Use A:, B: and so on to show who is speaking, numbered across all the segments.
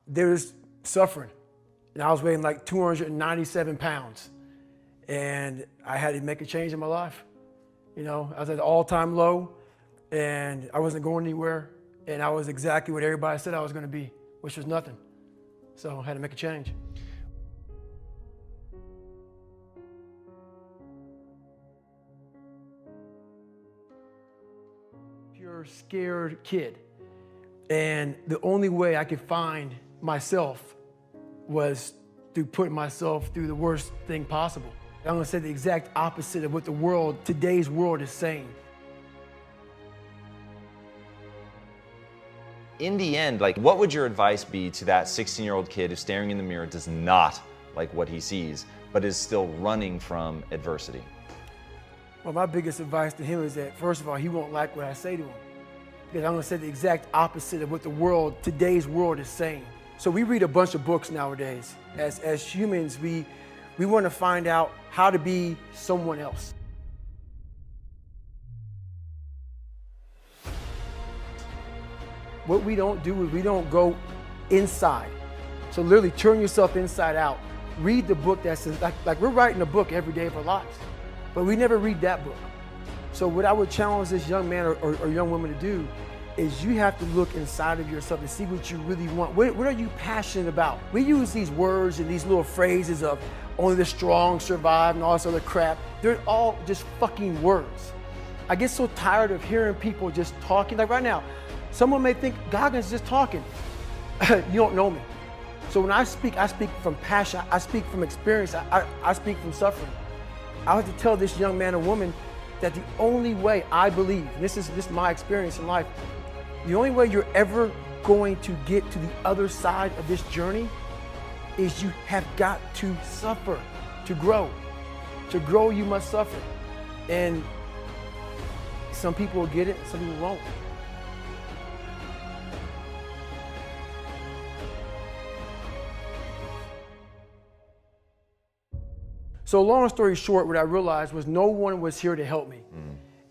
A: there's suffering. And I was weighing like 297 pounds. And I had to make a change in my life. You know, I was at an all-time low and I wasn't going anywhere. And I was exactly what everybody said I was going to be, which was nothing. So I had to make a change. Pure scared kid. And the only way I could find myself was through putting myself through the worst thing possible. I'm gonna say the exact opposite of what the world, today's world, is saying.
B: In the end, like, what would your advice be to that 16-year-old kid who's staring in the mirror, does not like what he sees, but is still running from adversity?
A: Well, my biggest advice to him is that, first of all, he won't like what I say to him. Because I'm gonna say the exact opposite of what the world, today's world, is saying. So we read a bunch of books nowadays. As humans, we want to find out how to be someone else. What we don't do is we don't go inside. So literally turn yourself inside out. Read the book that says, like we're writing a book every day of our lives, but we never read that book. So what I would challenge this young man or young woman to do is you have to look inside of yourself to see what you really want. What are you passionate about? We use these words and these little phrases of only the strong survive and all this other crap. They're all just fucking words. I get so tired of hearing people just talking. Like right now, someone may think Goggins just talking. You don't know me. So when I speak from passion, I speak from experience, I speak from suffering. I have to tell this young man or woman that the only way I believe, and this is my experience in life, the only way you're ever going to get to the other side of this journey is you have got to suffer to grow. To grow, you must suffer. And some people will get it, some people won't. So long story short, what I realized was no one was here to help me.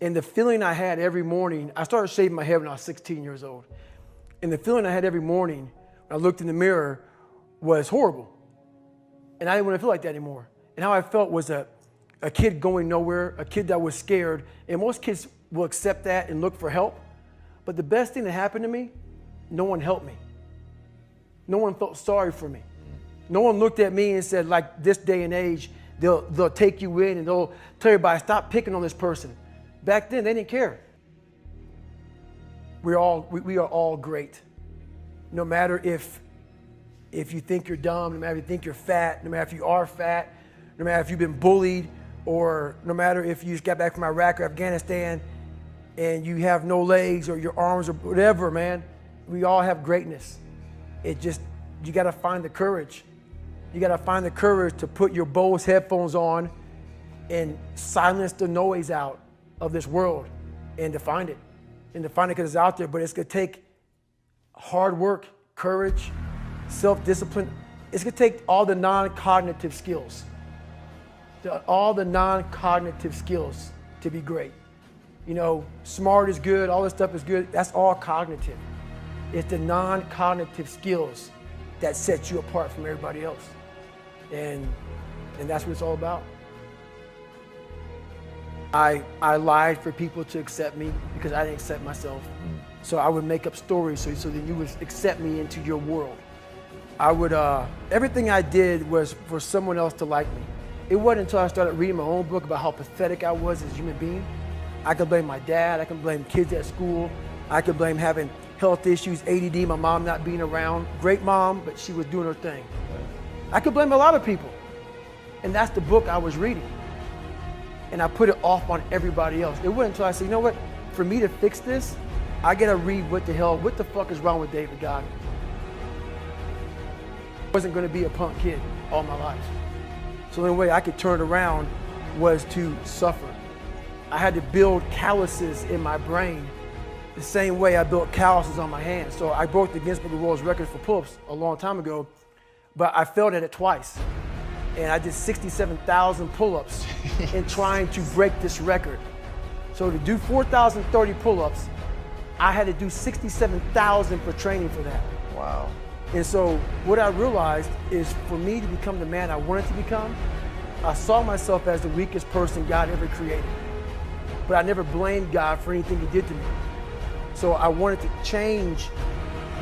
A: And the feeling I had every morning, I started shaving my head when I was 16 years old. And the feeling I had every morning when I looked in the mirror was horrible. And I didn't want to feel like that anymore. And how I felt was a kid going nowhere, a kid that was scared. And most kids will accept that and look for help. But the best thing that happened to me, no one helped me. No one felt sorry for me. No one looked at me and said, like this day and age, they'll take you in and they'll tell everybody, stop picking on this person. Back then, they didn't care. We are all great. No matter if you think you're dumb, no matter if you think you're fat, no matter if you are fat, no matter if you've been bullied, or no matter if you just got back from Iraq or Afghanistan and you have no legs or your arms or whatever, man, we all have greatness. It just, you gotta find the courage. You gotta find the courage to put your Bose headphones on and silence the noise out of this world and to find it. And to find it because it's out there, but it's gonna take hard work, courage, self-discipline. It's gonna take all the non-cognitive skills. All the non-cognitive skills to be great. You know, smart is good, all this stuff is good, that's all cognitive. It's the non-cognitive skills that set you apart from everybody else. And that's what it's all about. I lied for people to accept me because I didn't accept myself. So I would make up stories so that you would accept me into your world. Everything I did was for someone else to like me. It wasn't until I started reading my own book about how pathetic I was as a human being. I could blame my dad, I could blame kids at school, I could blame having health issues, ADD, my mom not being around. Great mom, but she was doing her thing. I could blame a lot of people. And that's the book I was reading. And I put it off on everybody else. It wasn't until I said, you know what, for me to fix this, I gotta read what the fuck is wrong with David Goggins? I wasn't gonna be a punk kid all my life. So the only way I could turn it around was to suffer. I had to build calluses in my brain the same way I built calluses on my hands. So I broke the Guinness Book of World Records for pull-ups a long time ago, but I failed at it twice. And I did 67,000 pull-ups in trying to break this record. So to do 4,030 pull-ups, I had to do 67,000 for training for that.
B: Wow.
A: And so what I realized is for me to become the man I wanted to become, I saw myself as the weakest person God ever created. But I never blamed God for anything he did to me. So I wanted to change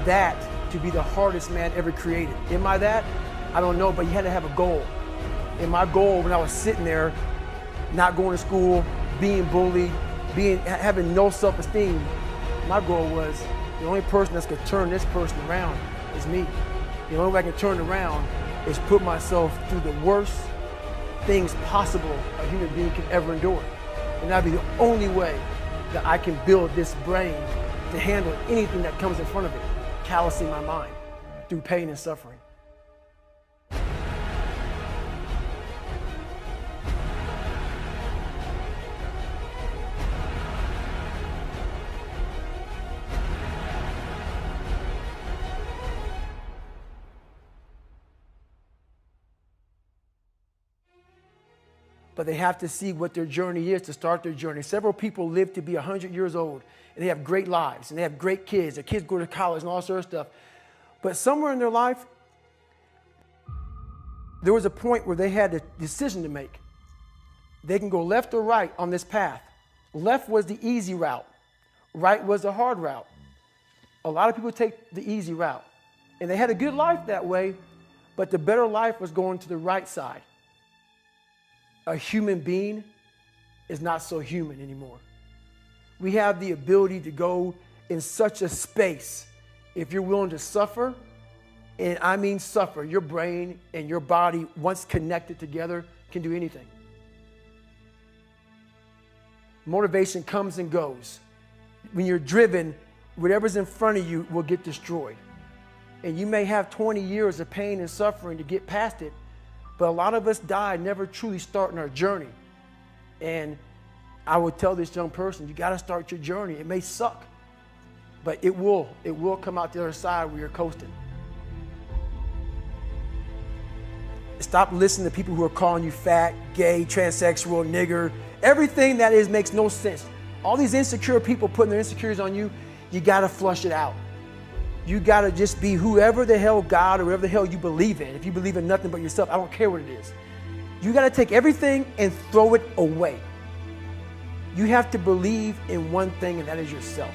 A: that to be the hardest man ever created. Am I that? I don't know, but you had to have a goal. And my goal when I was sitting there, not going to school, being bullied, having no self-esteem, my goal was the only person that's gonna turn this person around is me. The only way I can turn it around is put myself through the worst things possible a human being can ever endure. And that'd be the only way that I can build this brain to handle anything that comes in front of it, callousing my mind through pain and suffering. But they have to see what their journey is to start their journey. Several people live to be 100 years old, and they have great lives, and they have great kids. Their kids go to college and all sort of stuff. But somewhere in their life, there was a point where they had a decision to make. They can go left or right on this path. Left was the easy route. Right was the hard route. A lot of people take the easy route. And they had a good life that way, but the better life was going to the right side. A human being is not so human anymore. We have the ability to go in such a space if you're willing to suffer, and I mean suffer. Your brain and your body, once connected together, can do anything. Motivation comes and goes. When you're driven, whatever's in front of you will get destroyed. And you may have 20 years of pain and suffering to get past it, but a lot of us die never truly starting our journey. And I would tell this young person, you gotta start your journey. It may suck, but it will come out the other side where you're coasting. Stop listening to people who are calling you fat, gay, transsexual, nigger. Everything that is makes no sense. All these insecure people putting their insecurities on you, you gotta flush it out. You gotta just be whoever the hell God or whatever the hell you believe in. If you believe in nothing but yourself, I don't care what it is. You gotta take everything and throw it away. You have to believe in one thing, and that is yourself.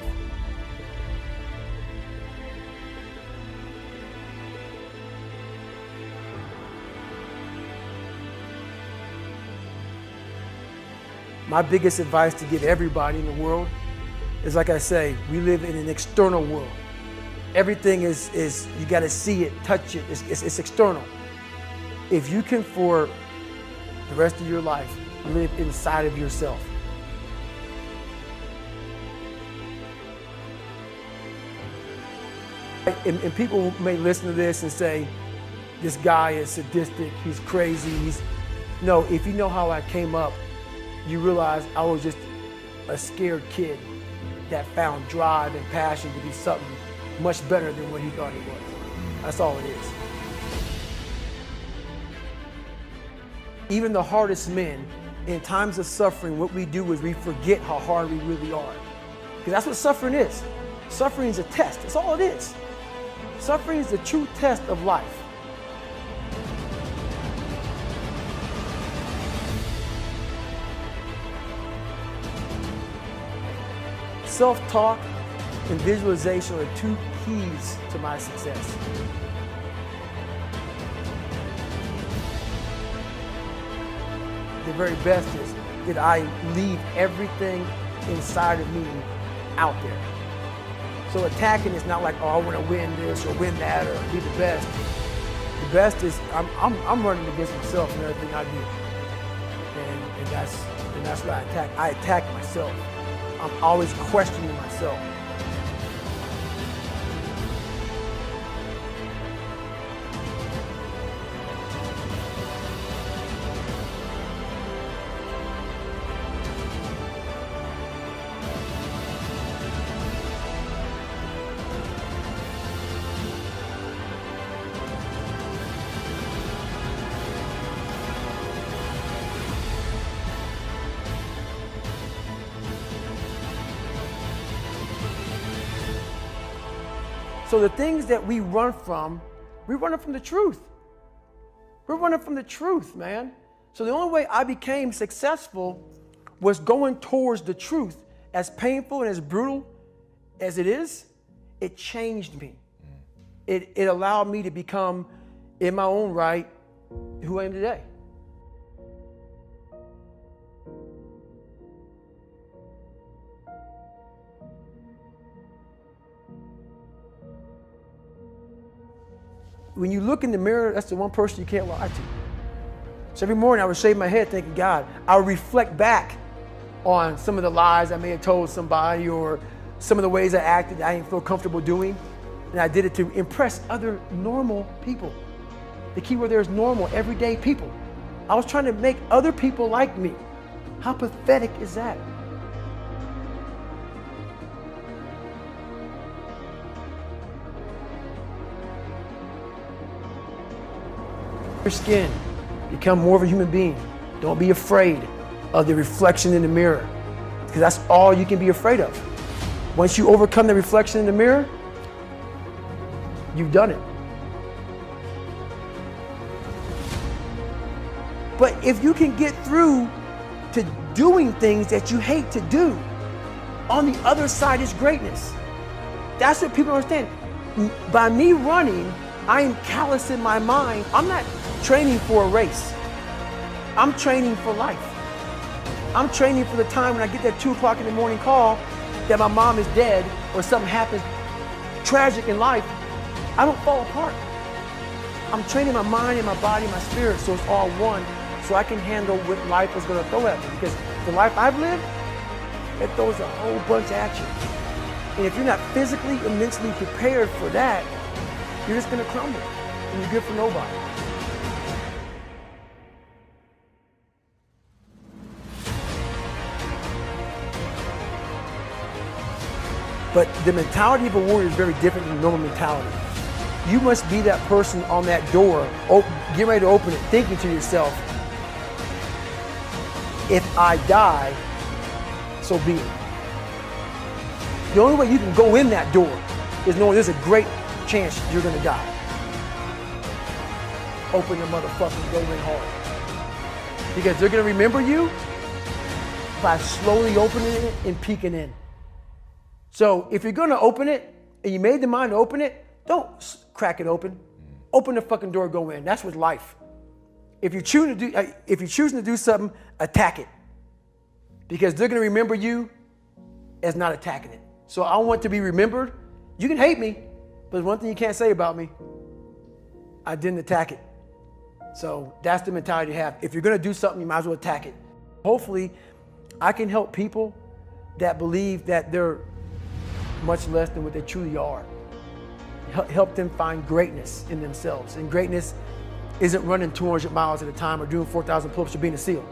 A: My biggest advice to give everybody in the world is, like I say, we live in an external world. Everything is you got to see it, touch it, it's external. If you can, for the rest of your life, live inside of yourself. And people may listen to this and say, this guy is sadistic, he's crazy. No, if you know how I came up, you realize I was just a scared kid that found drive and passion to be something much better than what he thought he was. That's all it is. Even the hardest men, in times of suffering, what we do is we forget how hard we really are. Because that's what suffering is. Suffering is a test. That's all it is. Suffering is the true test of life. Self-talk and visualization are two keys to my success. The very best is that I leave everything inside of me out there. So attacking is not like, oh, I want to win this or win that or be the best. The best is I'm running against myself in everything I do. And that's what I attack. I attack myself. I'm always questioning myself. So the things that we run from We're running from the truth. We're running from the truth, man. So the only way I became successful was going towards the truth. As painful and as brutal as it is, it changed me. It allowed me to become, in my own right, who I am today. When you look in the mirror, that's the one person you can't lie to. So every morning I would shave my head thinking, God, I would reflect back on some of the lies I may have told somebody or some of the ways I acted that I didn't feel comfortable doing. And I did it to impress other normal people. The key word there is normal, everyday people. I was trying to make other people like me. How pathetic is that? Your skin, become more of a human being. Don't be afraid of the reflection in the mirror, because that's all you can be afraid of. Once you overcome the reflection in the mirror, you've done it. But if you can get through to doing things that you hate to do, on the other side is greatness. That's what people don't understand. By me running, I am callous in my mind. I'm not training for a race. I'm training for life. I'm training for the time when I get that 2 o'clock in the morning call that my mom is dead or something happens tragic in life. I don't fall apart. I'm training my mind and my body and my spirit so it's all one, so I can handle what life is going to throw at me. Because the life I've lived, it throws a whole bunch at you. And if you're not physically and mentally prepared for that, you're just going to crumble and you're good for nobody. But the mentality of a warrior is very different than normal mentality. You must be that person on that door, get ready to open it, thinking to yourself, if I die, so be it. The only way you can go in that door is knowing there's a great chance you're gonna die. Open the motherfucking, go in hard. Because they're gonna remember you by slowly opening it and peeking in. So if you're gonna open it, and you made the mind to open it, don't crack it open. Open the fucking door, go in. That's with life. If you're choosing to do something, attack it. Because they're gonna remember you as not attacking it. So I want to be remembered. You can hate me, but there's one thing you can't say about me. I didn't attack it. So that's the mentality you have. If you're gonna do something, you might as well attack it. Hopefully, I can help people that believe that they're much less than what they truly are. Help them find greatness in themselves. And greatness isn't running 200 miles at a time or doing 4,000 pull-ups or being a SEAL.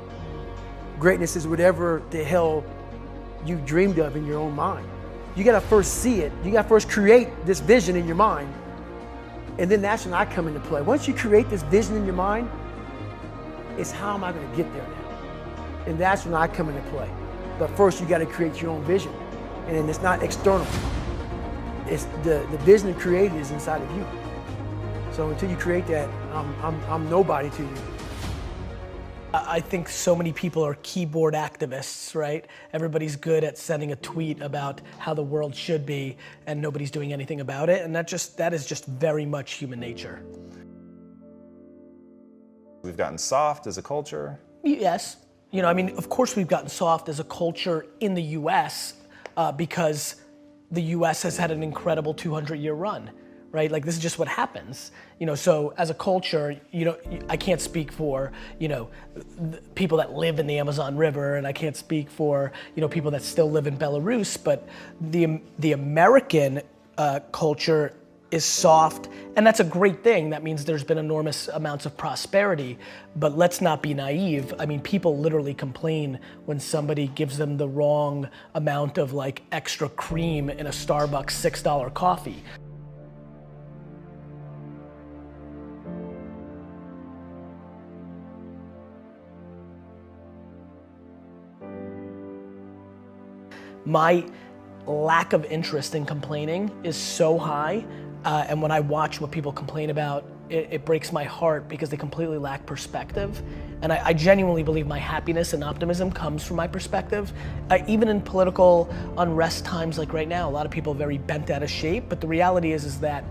A: Greatness is whatever the hell you dreamed of in your own mind. You gotta first see it. You gotta first create this vision in your mind. And then that's when I come into play. Once you create this vision in your mind, it's how am I gonna get there now? And that's when I come into play. But first you gotta create your own vision. And it's not external. It's the vision created is inside of you. So until you create that, I'm nobody to you.
C: I think so many people are keyboard activists, right? Everybody's good at sending a tweet about how the world should be and nobody's doing anything about it. And that is just very much human nature.
B: We've gotten soft as a culture.
C: Yes. You know, I mean, of course we've gotten soft as a culture in the US because the US has had an incredible 200-year run, right? Like this is just what happens. You know, so as a culture, you know, I can't speak for, you know, people that live in the Amazon River, and I can't speak for, you know, people that still live in Belarus, but the American culture is soft, and that's a great thing. That means there's been enormous amounts of prosperity, but let's not be naive. I mean, people literally complain when somebody gives them the wrong amount of like extra cream in a Starbucks $6 coffee. My lack of interest in complaining is so high And when I watch what people complain about, it breaks my heart because they completely lack perspective. And I genuinely believe my happiness and optimism comes from my perspective. Even in political unrest times like right now, a lot of people are very bent out of shape, but the reality is that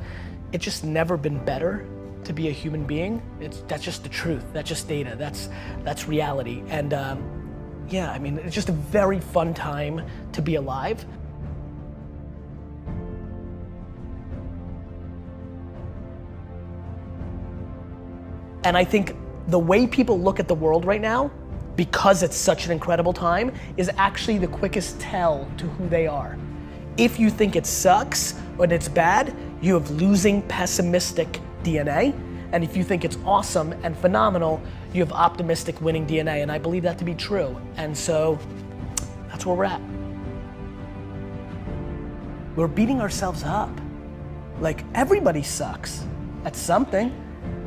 C: it's just never been better to be a human being. That's just the truth, that's just data, that's reality. And yeah, I mean, it's just a very fun time to be alive. And I think the way people look at the world right now, because it's such an incredible time, is actually the quickest tell to who they are. If you think it sucks or it's bad, you have losing pessimistic DNA. And if you think it's awesome and phenomenal, you have optimistic winning DNA. And I believe that to be true. And so that's where we're at. We're beating ourselves up. Like, everybody sucks at something.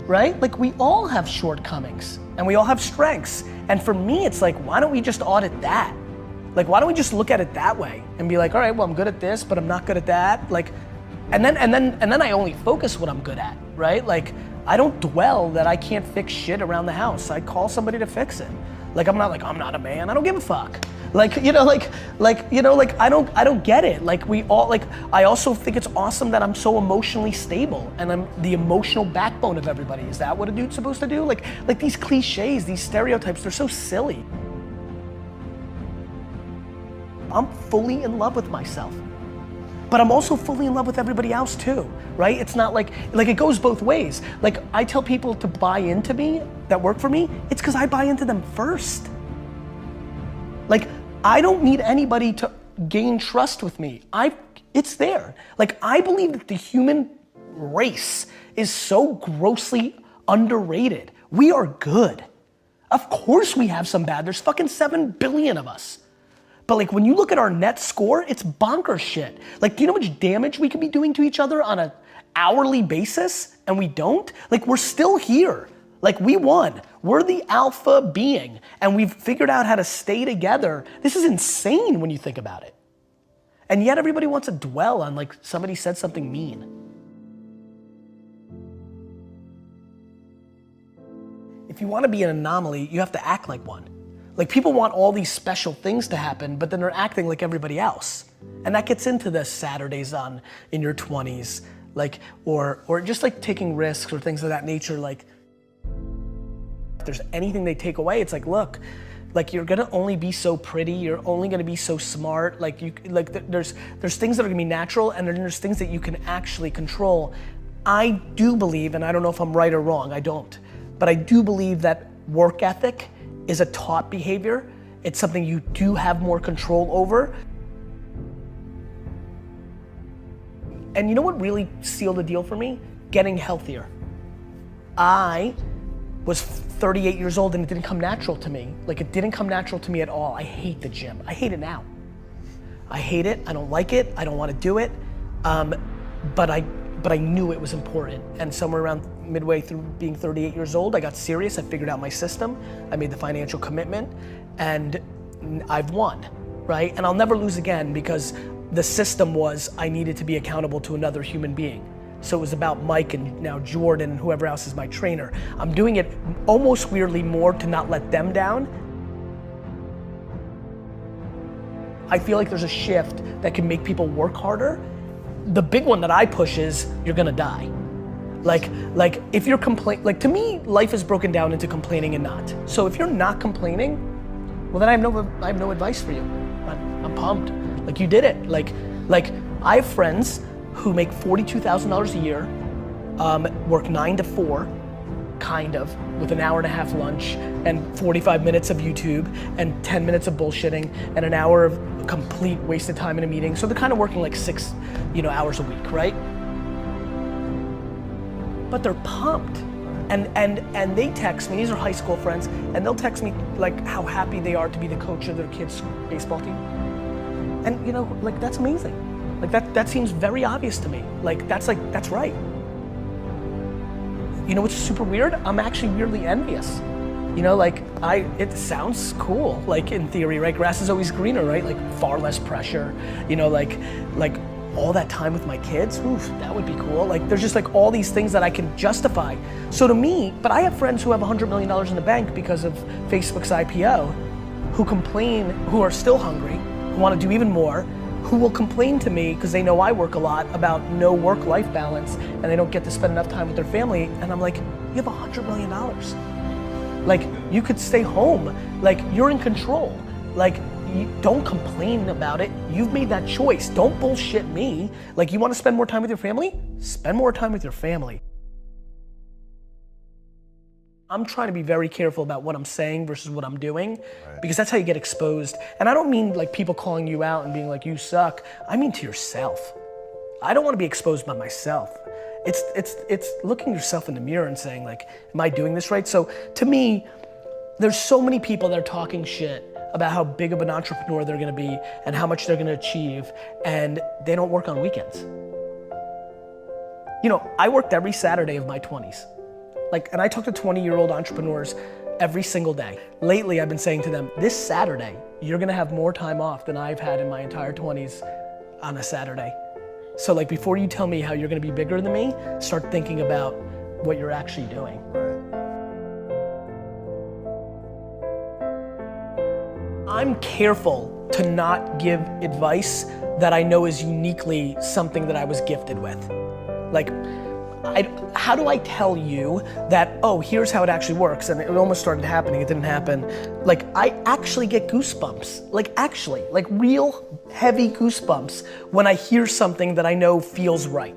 C: Right? Like, we all have shortcomings and we all have strengths. And for me, it's like, why don't we just audit that? Like, why don't we just look at it that way and be like, all right, well, I'm good at this, but I'm not good at that. Like, and then I only focus what I'm good at, right? Like, I don't dwell that I can't fix shit around the house. I call somebody to fix it. Like, I'm not a man. I don't give a fuck. Like, I don't get it. Like, I also think it's awesome that I'm so emotionally stable and I'm the emotional backbone of everybody. Is that what a dude's supposed to do? Like these cliches, these stereotypes, they're so silly. I'm fully in love with myself, but I'm also fully in love with everybody else too, right? It's not like it goes both ways. Like, I tell people to buy into me that work for me, it's because I buy into them first. Like, I don't need anybody to gain trust with me. It's there. Like, I believe that the human race is so grossly underrated. We are good. Of course we have some bad. There's fucking 7 billion of us. But like, when you look at our net score, it's bonkers shit. Like, do you know how much damage we could be doing to each other on an hourly basis and we don't? Like, we're still here. Like, we won. We're the alpha being, and we've figured out how to stay together. This is insane when you think about it. And yet everybody wants to dwell on like somebody said something mean. If you want to be an anomaly, you have to act like one. Like, people want all these special things to happen, but then they're acting like everybody else. And that gets into the Saturdays in your 20s, like, or just like taking risks or things of that nature. Like, if there's anything they take away, it's like, look, like, you're gonna only be so pretty, you're only gonna be so smart, there's things that are gonna be natural, and then there's things that you can actually control. I do believe, and I don't know if I'm right or wrong, I don't, but I do believe that work ethic is a taught behavior. It's something you do have more control over. And you know what really sealed the deal for me? Getting healthier. I was 38 years old and it didn't come natural to me. Like, it didn't come natural to me at all. I hate the gym. I hate it now. I hate it, I don't like it, I don't want to do it. But I knew it was important. And somewhere around midway through being 38 years old, I got serious, I figured out my system, I made the financial commitment, and I've won, right? And I'll never lose again, because the system was, I needed to be accountable to another human being. So it was about Mike and now Jordan and whoever else is my trainer. I'm doing it almost weirdly more to not let them down. I feel like there's a shift that can make people work harder. The big one that I push is, you're gonna die. Like if you're like, to me, life is broken down into complaining and not. So if you're not complaining, well, then I have no advice for you. I'm pumped. Like, you did it. Like I have friends who make $42,000 a year, work 9 to 4, kind of, with an hour and a half lunch and 45 minutes of YouTube and 10 minutes of bullshitting and an hour of complete wasted time in a meeting. So they're kind of working like 6, hours a week, right? But they're pumped. And they text me, these are high school friends, and they'll text me like how happy they are to be the coach of their kids' baseball team. And like, that's amazing. Like, that seems very obvious to me. Like, that's right. You know what's super weird? I'm actually weirdly envious. It sounds cool, like, in theory, right? Grass is always greener, right? Like, far less pressure, like all that time with my kids, oof, that would be cool. Like there's just like all these things that I can justify. So to me, but I have friends who have $100 million in the bank because of Facebook's IPO, who complain, who are still hungry, who want to do even more, who will complain to me because they know I work a lot about no work-life balance and they don't get to spend enough time with their family. And I'm like, you have $100 million. Like you could stay home, like you're in control. Like don't complain about it. You've made that choice. Don't bullshit me. Like you want to spend more time with your family? Spend more time with your family. I'm trying to be very careful about what I'm saying versus what I'm doing, because that's how you get exposed. And I don't mean like people calling you out and being like, you suck. I mean to yourself. I don't want to be exposed by myself. It's looking yourself in the mirror and saying like, am I doing this right? So to me, there's so many people that are talking shit about how big of an entrepreneur they're gonna be and how much they're gonna achieve, and they don't work on weekends. You know, I worked every Saturday of my 20s. And I talk to 20-year-old entrepreneurs every single day. Lately, I've been saying to them, this Saturday, you're gonna have more time off than I've had in my entire 20s on a Saturday. So like before you tell me how you're gonna be bigger than me, start thinking about what you're actually doing. I'm careful to not give advice that I know is uniquely something that I was gifted with. Like, how do I tell you that, oh, here's how it actually works? And it almost started happening, it didn't happen. Like, I actually get goosebumps. Like real heavy goosebumps when I hear something that I know feels right.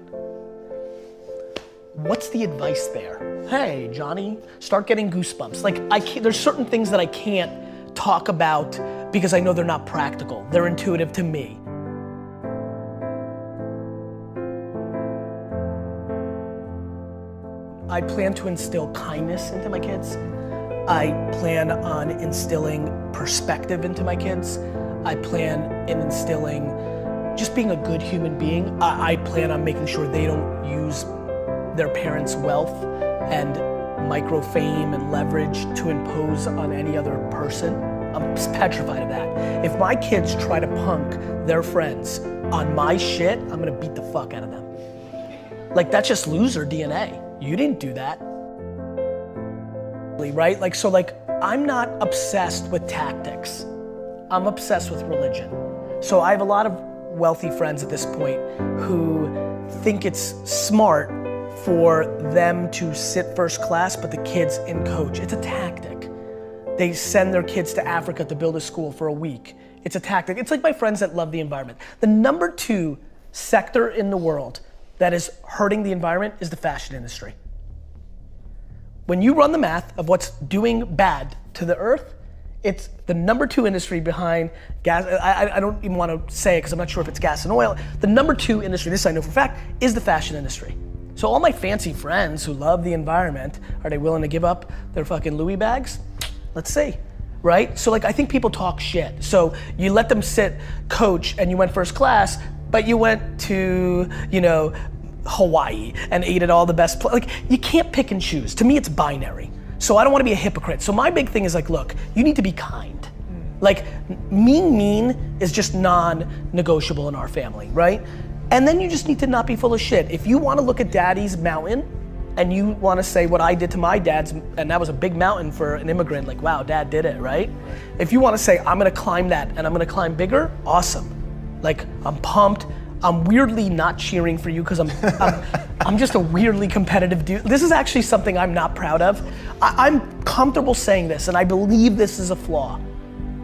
C: What's the advice there? Hey, Johnny, start getting goosebumps. Like, there's certain things that I can't talk about because I know they're not practical. They're intuitive to me. I plan to instill kindness into my kids. I plan on instilling perspective into my kids. I plan in instilling just being a good human being. I plan on making sure they don't use their parents' wealth and micro fame and leverage to impose on any other person. I'm petrified of that. If my kids try to punk their friends on my shit, I'm gonna beat the fuck out of them. Like, that's just loser DNA. You didn't do that. Right? I'm not obsessed with tactics. I'm obsessed with religion. So I have a lot of wealthy friends at this point who think it's smart for them to sit first class, but the kids in coach. It's a tactic. They send their kids to Africa to build a school for a week. It's a tactic. It's like my friends that love the environment. The number 2 sector in the world that is hurting the environment is the fashion industry. When you run the math of what's doing bad to the earth, it's the number 2 industry behind gas. I don't even want to say it because I'm not sure if it's gas and oil. The number 2 industry, this I know for a fact, is the fashion industry. So all my fancy friends who love the environment, are they willing to give up their fucking Louis bags? Let's see, right? So I think people talk shit. So you let them sit coach and you went first class, but you went to, Hawaii and ate at all the best you can't pick and choose. To me, it's binary. So I don't want to be a hypocrite. So my big thing is look, you need to be kind. Mean is just non-negotiable in our family, right? And then you just need to not be full of shit. If you want to look at daddy's mountain and you want to say what I did to my dad's, and that was a big mountain for an immigrant, wow, dad did it, right? If you want to say, I'm going to climb that and I'm going to climb bigger, awesome. I'm pumped. I'm weirdly not cheering for you because I'm just a weirdly competitive dude. This is actually something I'm not proud of. I'm comfortable saying this and I believe this is a flaw,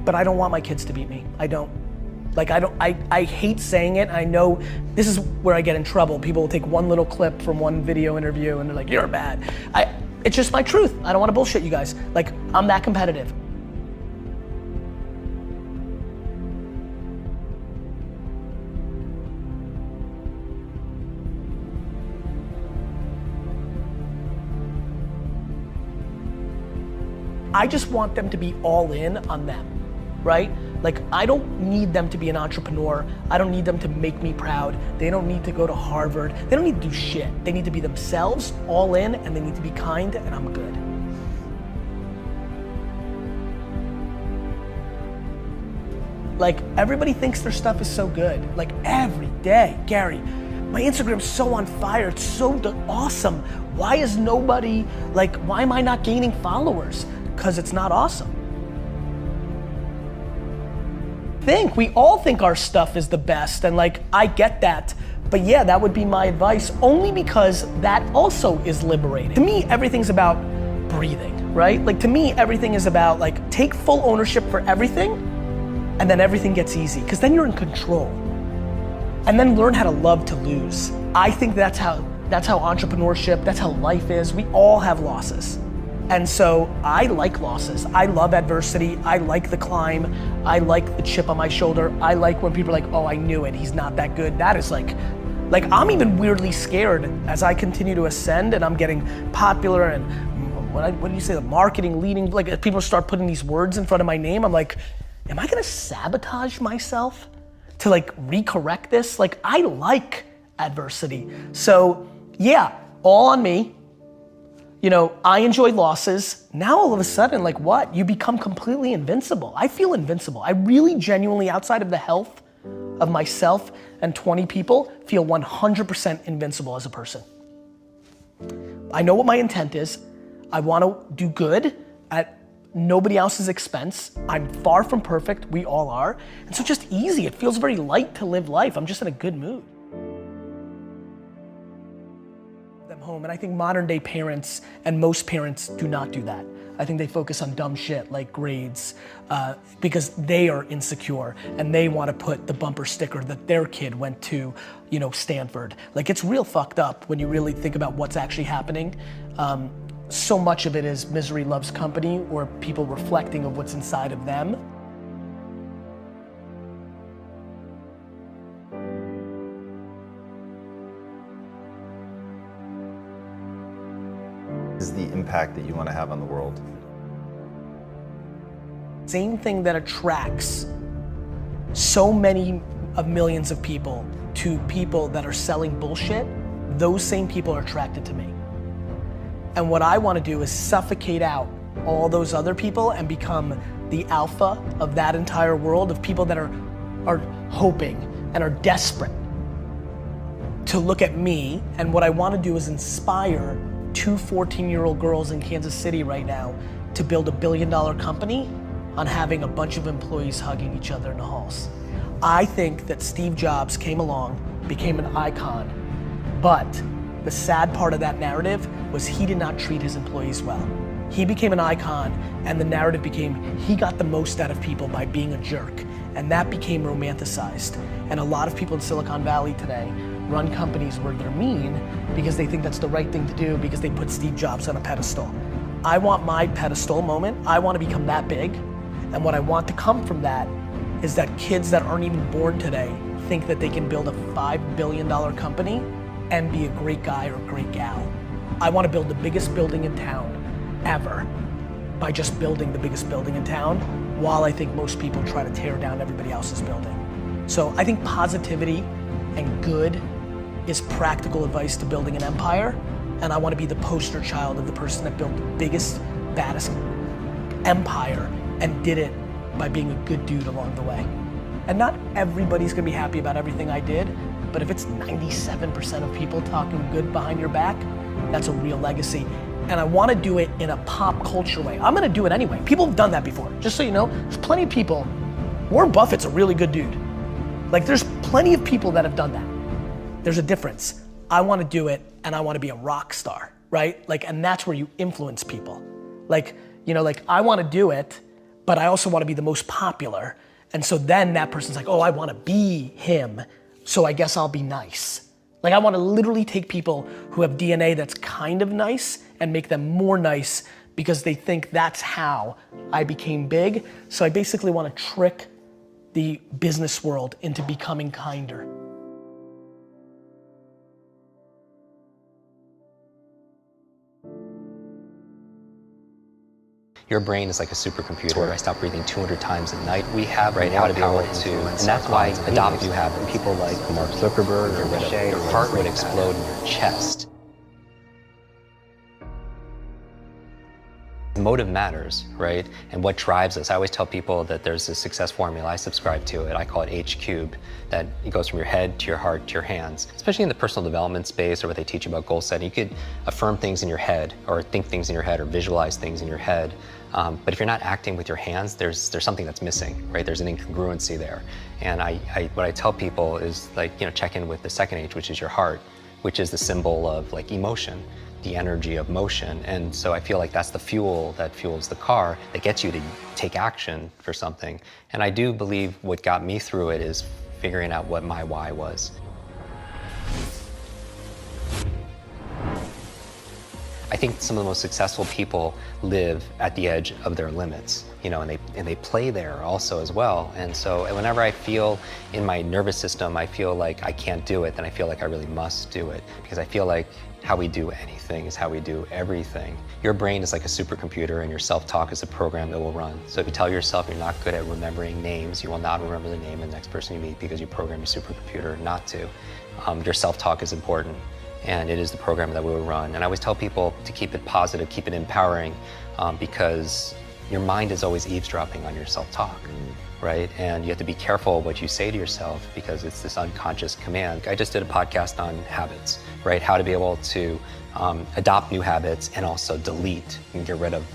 C: but I don't want my kids to beat me. I don't. I hate saying it. I know this is where I get in trouble. People will take one little clip from one video interview and they're like, you're bad. It's just my truth. I don't want to bullshit you guys. I'm that competitive. I just want them to be all in on them, right? I don't need them to be an entrepreneur. I don't need them to make me proud. They don't need to go to Harvard. They don't need to do shit. They need to be themselves, all in, and they need to be kind, and I'm good. Like everybody thinks their stuff is so good. Like every day, Gary, my Instagram's so on fire, it's so awesome. Why is nobody, like, why am I not gaining followers? Because it's not awesome. We all think our stuff is the best, and like, I get that. But yeah, that would be my advice, only because that also is liberating. To me, everything's about breathing, right? Like to me, everything is about like, take full ownership for everything, and then everything gets easy, because then you're in control. And then learn how to love to lose. I think that's how entrepreneurship, that's how life is. We all have losses. And so I like losses. I love adversity. I like the climb. I like the chip on my shoulder. I like when people are like, oh, I knew it, he's not that good. That is like I'm even weirdly scared as I continue to ascend and I'm getting popular and what do you say, the marketing leading, like as people start putting these words in front of my name, I'm like, am I gonna sabotage myself to like recorrect this? Like I like adversity. So yeah, all on me. You know, I enjoy losses. Now all of a sudden, like what? You become completely invincible. I feel invincible. I really genuinely, outside of the health of myself and 20 people, feel 100% invincible as a person. I know what my intent is. I want to do good at nobody else's expense. I'm far from perfect. We all are. And so just easy. It feels very light to live life. I'm just in a good mood. Home. And I think modern day parents and most parents do not do that. I think they focus on dumb shit like grades because they are insecure and they want to put the bumper sticker that their kid went to, you know, Stanford. Like it's real fucked up when you really think about what's actually happening. So much of it is misery loves company or people reflecting of what's inside of them.
B: Is the impact that you want to have on the world?
C: Same thing that attracts so many of millions of people to people that are selling bullshit, those same people are attracted to me. And what I want to do is suffocate out all those other people and become the alpha of that entire world of people that are hoping and are desperate to look at me. And what I want to do is inspire 2 14-year-old girls in Kansas City right now to build a $1 billion company on having a bunch of employees hugging each other in the halls. I think that Steve Jobs came along, became an icon, but the sad part of that narrative was he did not treat his employees well. He became an icon and the narrative became he got the most out of people by being a jerk, and that became romanticized. And a lot of people in Silicon Valley today run companies where they're mean because they think that's the right thing to do because they put Steve Jobs on a pedestal. I want my pedestal moment. I want to become that big. And what I want to come from that is that kids that aren't even born today think that they can build a $5 billion company and be a great guy or a great gal. I want to build the biggest building in town ever by just building the biggest building in town, while I think most people try to tear down everybody else's building. So I think positivity and good is practical advice to building an empire, and I want to be the poster child of the person that built the biggest, baddest empire and did it by being a good dude along the way. And not everybody's gonna be happy about everything I did, but if it's 97% of people talking good behind your back, that's a real legacy. And I want to do it in a pop culture way. I'm gonna do it anyway. People have done that before. Just so you know, there's plenty of people. Warren Buffett's a really good dude. Like there's plenty of people that have done that. There's a difference. I want to do it and I want to be a rock star, right? Like, and that's where you influence people. Like, you know, like I want to do it, but I also want to be the most popular. And so then that person's like, oh, I want to be him, so I guess I'll be nice. Like I want to literally take people who have DNA that's kind of nice and make them more nice because they think that's how I became big. So I basically want to trick the business world into becoming kinder.
D: Your brain is like a supercomputer. I stop breathing 200 times a night. We have right now to be able to, and that's why adopt you have people like Mark Zuckerberg or Richer, your heart would explode in your chest. Motive matters, right? And what drives us. I always tell people that there's a success formula. I subscribe to it. I call it H cubed, that it goes from your head to your heart to your hands. Especially in the personal development space or what they teach about goal setting, you could affirm things in your head or think things in your head or visualize things in your head. But if you're not acting with your hands, there's something that's missing, right? There's an incongruency there. And what I tell people is like, check in with the second H, which is your heart, which is the symbol of like emotion, the energy of motion. And so I feel like that's the fuel that fuels the car that gets you to take action for something. And I do believe what got me through it is figuring out what my why was. I think some of the most successful people live at the edge of their limits, and they play there also as well. And so whenever I feel in my nervous system, I feel like I can't do it, then I feel like I really must do it, because I feel like how we do anything is how we do everything. Your brain is like a supercomputer, and your self-talk is a program that will run. So if you tell yourself you're not good at remembering names, you will not remember the name of the next person you meet because you program your supercomputer not to. Your self-talk is important, and it is the program that we will run. And I always tell people to keep it positive, keep it empowering, because your mind is always eavesdropping on your self-talk, right? And you have to be careful what you say to yourself because it's this unconscious command. I just did a podcast on habits, right? How to be able to adopt new habits and also delete and get rid of,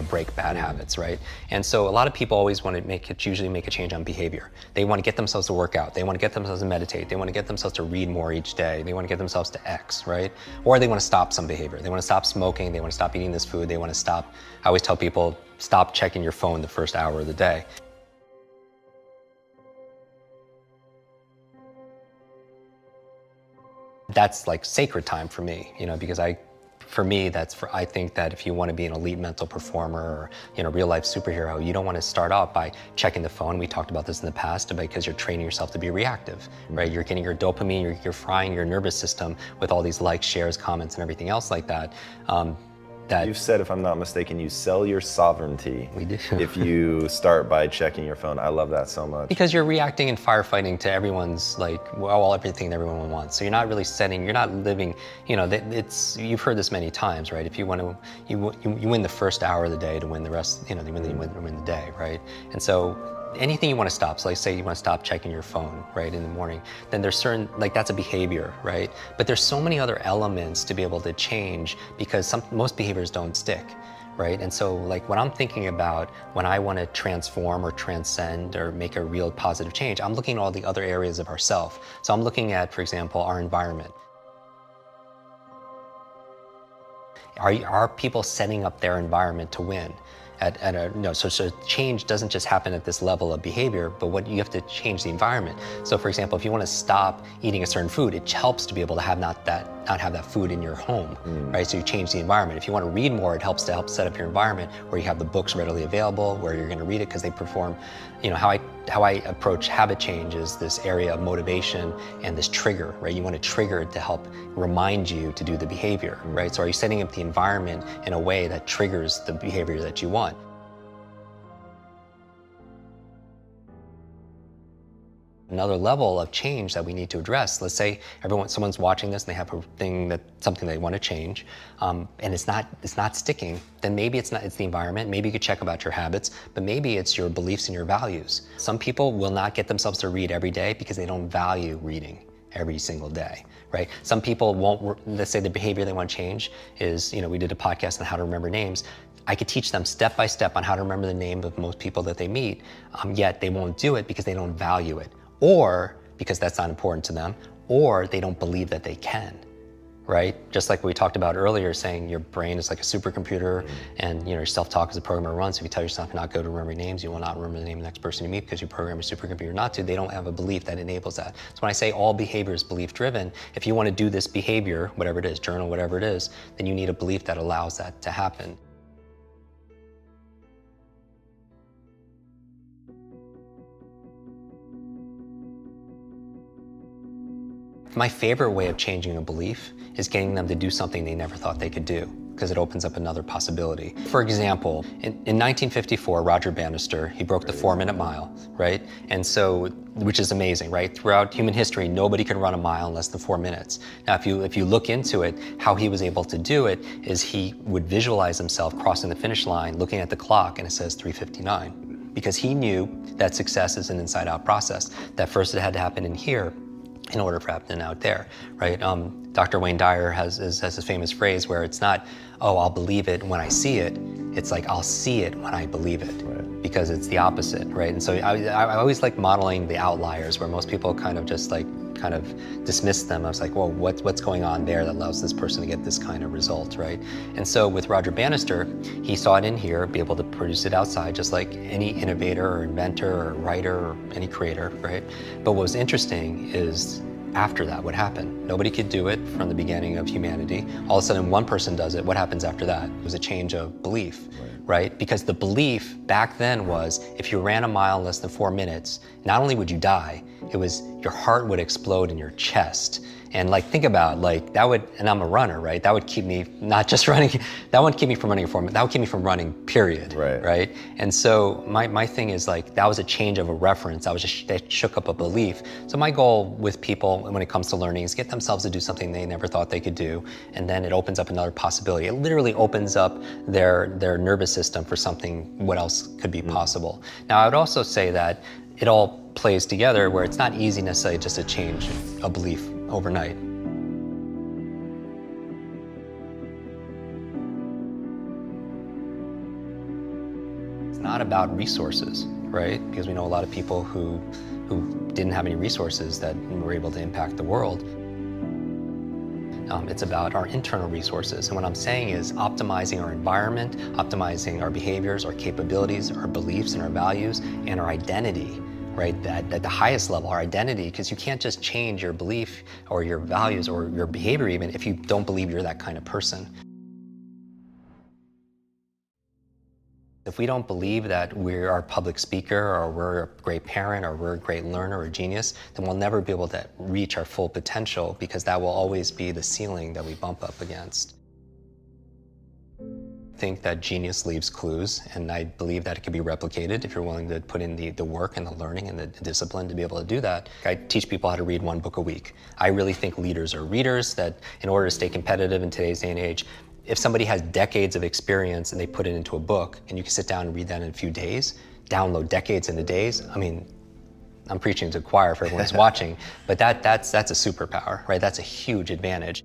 D: break bad habits, right? And so a lot of people always want to usually make a change on behavior. They want to get themselves to work out. They want to get themselves to meditate. They want to get themselves to read more each day. They want to get themselves to X, right? Or they want to stop some behavior. They want to stop smoking. They want to stop eating this food. They want to stop, I always tell people, stop checking your phone the first hour of the day. That's like sacred time for me, because I think that if you want to be an elite mental performer or real life superhero, you don't want to start off by checking the phone. We talked about this in the past because you're training yourself to be reactive, right? You're getting your dopamine, you're frying your nervous system with all these likes, shares, comments, and everything else like that.
B: You've said, if I'm not mistaken, you sell your sovereignty.
D: We do.
B: If you start by checking your phone. I love that so much.
D: Because you're reacting and firefighting to everyone's everything everyone wants. So you're not really you're not living, you've heard this many times, right? If you want to, you win the first hour of the day to win the rest, you win the day, right? And so anything you want to stop, so like say you want to stop checking your phone, right, in the morning, then there's certain, that's a behavior, right? But there's so many other elements to be able to change because most behaviors don't stick, right? And so what I'm thinking about when I want to transform or transcend or make a real positive change, I'm looking at all the other areas of ourself. So I'm looking at, for example, our environment. Are people setting up their environment to win? So change doesn't just happen at this level of behavior, but what you have to change the environment. So for example, if you want to stop eating a certain food, it helps to be able to have not have that food in your home, right? So you change the environment. If you want to read more, it helps to help set up your environment where you have the books readily available, where you're going to read it because they perform, how I approach habit change is this area of motivation and this trigger, right? You want to trigger it to help remind you to do the behavior, right? So are you setting up the environment in a way that triggers the behavior that you want? Another level of change that we need to address. Let's say someone's watching this and they have something they want to change, and it's not sticking. Then maybe it's the environment. Maybe you could check about your habits, but maybe it's your beliefs and your values. Some people will not get themselves to read every day because they don't value reading every single day, right? Some people won't. Let's say the behavior they want to change is, we did a podcast on how to remember names. I could teach them step by step on how to remember the name of most people that they meet, yet they won't do it because they don't value it, or because that's not important to them, or they don't believe that they can, right? Just like we talked about earlier, saying your brain is like a supercomputer and your self-talk is a program to run. So if you tell yourself you're not good at remembering names, you will not remember the name of the next person you meet because you program your supercomputer not to. They don't have a belief that enables that. So when I say all behavior is belief-driven, if you want to do this behavior, whatever it is, journal, whatever it is, then you need a belief that allows that to happen. My favorite way of changing a belief is getting them to do something they never thought they could do. because it opens up another possibility. For example, in 1954, Roger Bannister, he broke the 4-minute mile, right? And so, which is amazing, right? Throughout human history, nobody could run a mile in less than 4 minutes. Now, if you look into it, how he was able to do it is he would visualize himself crossing the finish line, looking at the clock, and it says 3:59. Because he knew that success is an inside-out process. That first it had to happen in here in order for it to happen out there, right? Dr. Wayne Dyer has this famous phrase where it's not, oh, I'll believe it when I see it. It's like, I'll see it when I believe it, right? Because it's the opposite, right? And so I always like modeling the outliers where most people kind of dismiss them. I was like, well, what's going on there that allows this person to get this kind of result, right? And so with Roger Bannister, he saw it in here, be able to produce it outside, just like any innovator or inventor or writer or any creator, right? But what was interesting is after that, what happened? Nobody could do it from the beginning of humanity. All of a sudden, one person does it. What happens after that? It was a change of belief, right? Because the belief back then was if you ran a mile in less than 4 minutes, not only would you die, it was your heart would explode in your chest. And like, think about like that would, and I'm a runner, right? That would keep me not just running, that wouldn't keep me from running a 4 minute, that would keep me from running, period, right? And so my thing is like, that was a change of a reference. That shook up a belief. So my goal with people when it comes to learning is get themselves to do something they never thought they could do. And then it opens up another possibility. It literally opens up their nervous system for something, what else could be possible. Now, I would also say that it all plays together where it's not easy necessarily just to change a belief overnight. It's not about resources, right? Because we know a lot of people who didn't have any resources that were able to impact the world. It's about our internal resources. And what I'm saying is optimizing our environment, optimizing our behaviors, our capabilities, our beliefs and our values, and our identity. Right, at the highest level, our identity, because you can't just change your belief or your values or your behavior even if you don't believe you're that kind of person. If we don't believe that we're a public speaker or we're a great parent or we're a great learner or genius, then we'll never be able to reach our full potential because that will always be the ceiling that we bump up against. I think that genius leaves clues, and I believe that it can be replicated if you're willing to put in the work and the learning and the discipline to be able to do that. I teach people how to read 1 book a week. I really think leaders are readers, that in order to stay competitive in today's day and age, if somebody has decades of experience and they put it into a book and you can sit down and read that in a few days, download decades into days, I mean, I'm preaching to the choir for everyone who's watching, but that's a superpower, right? That's a huge advantage.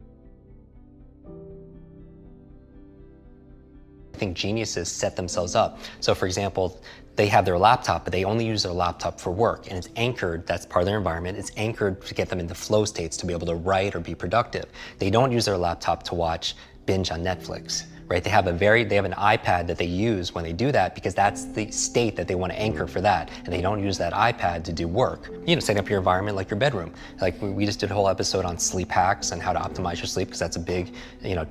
D: I think geniuses set themselves up. So for example, they have their laptop, but they only use their laptop for work, and it's anchored, that's part of their environment, it's anchored to get them into flow states to be able to write or be productive. They don't use their laptop to binge on Netflix, right? They have an iPad that they use when they do that because that's the state that they want to anchor for that, and they don't use that iPad to do work. Setting up your environment like your bedroom. Like we just did a whole episode on sleep hacks and how to optimize your sleep because that's a big,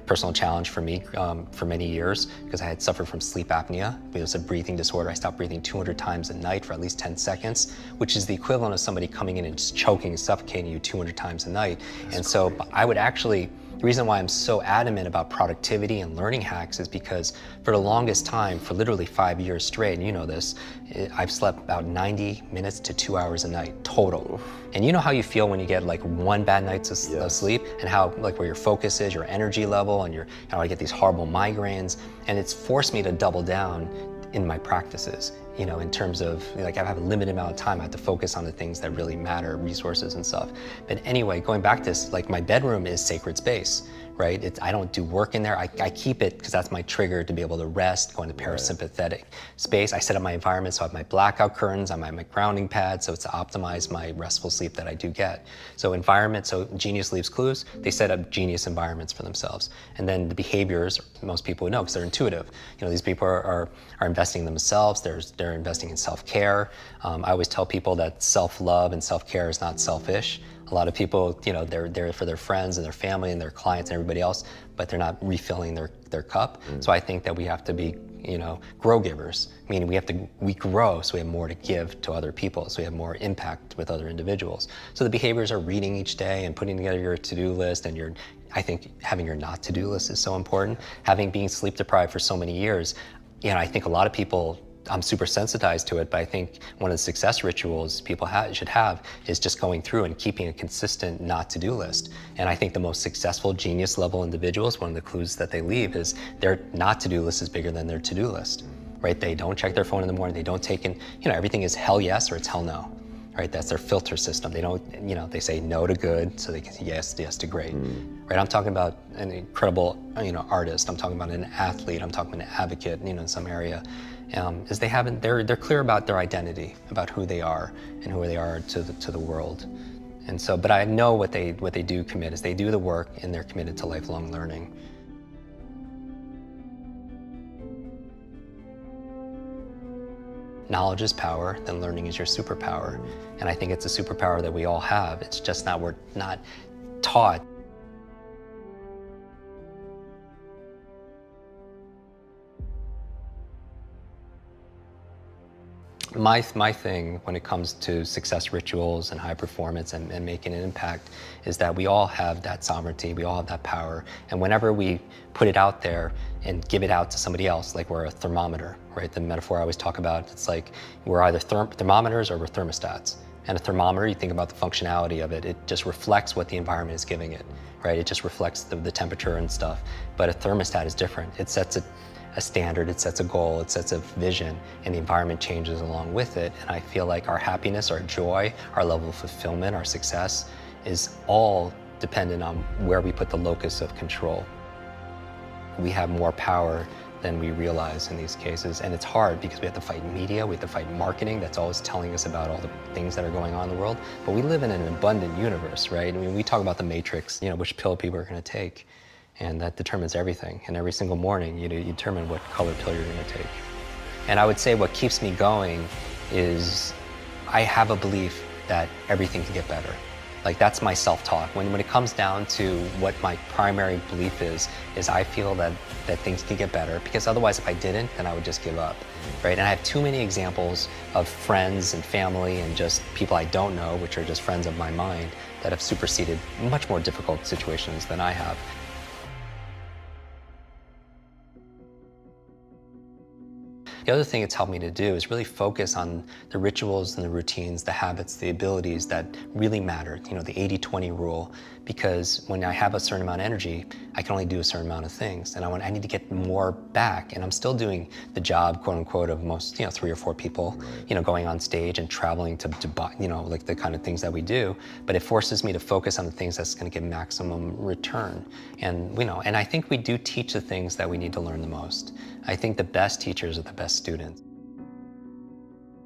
D: personal challenge for me for many years because I had suffered from sleep apnea. It was a breathing disorder. I stopped breathing 200 times a night for at least 10 seconds, which is the equivalent of somebody coming in and just choking and suffocating you 200 times a night. So I would actually, the reason why I'm so adamant about productivity and learning hacks is because for the longest time, for literally 5 years straight, and you know this, I've slept about 90 minutes to 2 hours a night total. And you know how you feel when you get like 1 bad night of sleep, and how like where your focus is, your energy level, and how I get these horrible migraines, and it's forced me to double down in my practices, in terms of like I have a limited amount of time. I have to focus on the things that really matter, resources and stuff. But anyway, going back to this, like my bedroom is sacred space, right? I don't do work in there. I keep it because that's my trigger to be able to rest, go into parasympathetic space. I set up my environment so I have my blackout curtains, I have my grounding pad, so it's to optimize my restful sleep that I do get. So environment, so genius leaves clues, they set up genius environments for themselves. And then the behaviors, most people would know because they're intuitive. These people are investing in themselves, they're investing in self-care. I always tell people that self-love and self-care is not selfish. A lot of people, they're there for their friends and their family and their clients and everybody else, but they're not refilling their cup. So I think that we have to be, grow givers, meaning we grow so we have more to give to other people, so we have more impact with other individuals. So the behaviors are reading each day and putting together your to-do list and your I think having your not to-do list is so important. Having being sleep deprived for so many years, I think a lot of people, I'm super sensitized to it, but I think one of the success rituals people should have is just going through and keeping a consistent not to-do list. And I think the most successful genius level individuals, one of the clues that they leave is their not to-do list is bigger than their to-do list, right? They don't check their phone in the morning, they don't take in, everything is hell yes or it's hell no, right? That's their filter system. They don't, they say no to good so they can say yes to great, right? I'm talking about an incredible, artist. I'm talking about an athlete. I'm talking about an advocate, in some area. Is they're clear about their identity, about who they are and who they are to the world. And so, but I know what they do commit is they do the work and they're committed to lifelong learning. Knowledge is power, then learning is your superpower. And I think it's a superpower that we all have. It's just we're not taught. My thing when it comes to success rituals and high performance and making an impact is that we all have that sovereignty, we all have that power. And whenever we put it out there and give it out to somebody else, like we're a thermometer, right? The metaphor I always talk about, it's like we're either thermometers or we're thermostats. And a thermometer, you think about the functionality of it, it just reflects what the environment is giving it, right? It just reflects the temperature and stuff. But a thermostat is different. It sets a standard, it sets a goal, it sets a vision, and the environment changes along with it. And I feel like our happiness, our joy, our level of fulfillment, our success is all dependent on where we put the locus of control. We have more power than we realize in these cases, and it's hard because we have to fight media, we have to fight marketing that's always telling us about all the things that are going on in the world. But we live in an abundant universe, right? I mean, we talk about the matrix, which pill people are gonna take. And that determines everything. And every single morning, you determine what color pill you're gonna take. And I would say what keeps me going is I have a belief that everything can get better. Like that's my self-talk. When it comes down to what my primary belief is I feel that things can get better, because otherwise if I didn't, then I would just give up, right? And I have too many examples of friends and family and just people I don't know, which are just friends of my mind, that have superseded much more difficult situations than I have. The other thing it's helped me to do is really focus on the rituals and the routines, the habits, the abilities that really matter, the 80-20 rule, because when I have a certain amount of energy, I can only do a certain amount of things, and I need to get more back, and I'm still doing the job, quote unquote, of most, 3 or 4 people, going on stage and traveling to like the kind of things that we do, but it forces me to focus on the things that's gonna give maximum return. And, and I think we do teach the things that we need to learn the most. I think the best teachers are the best students.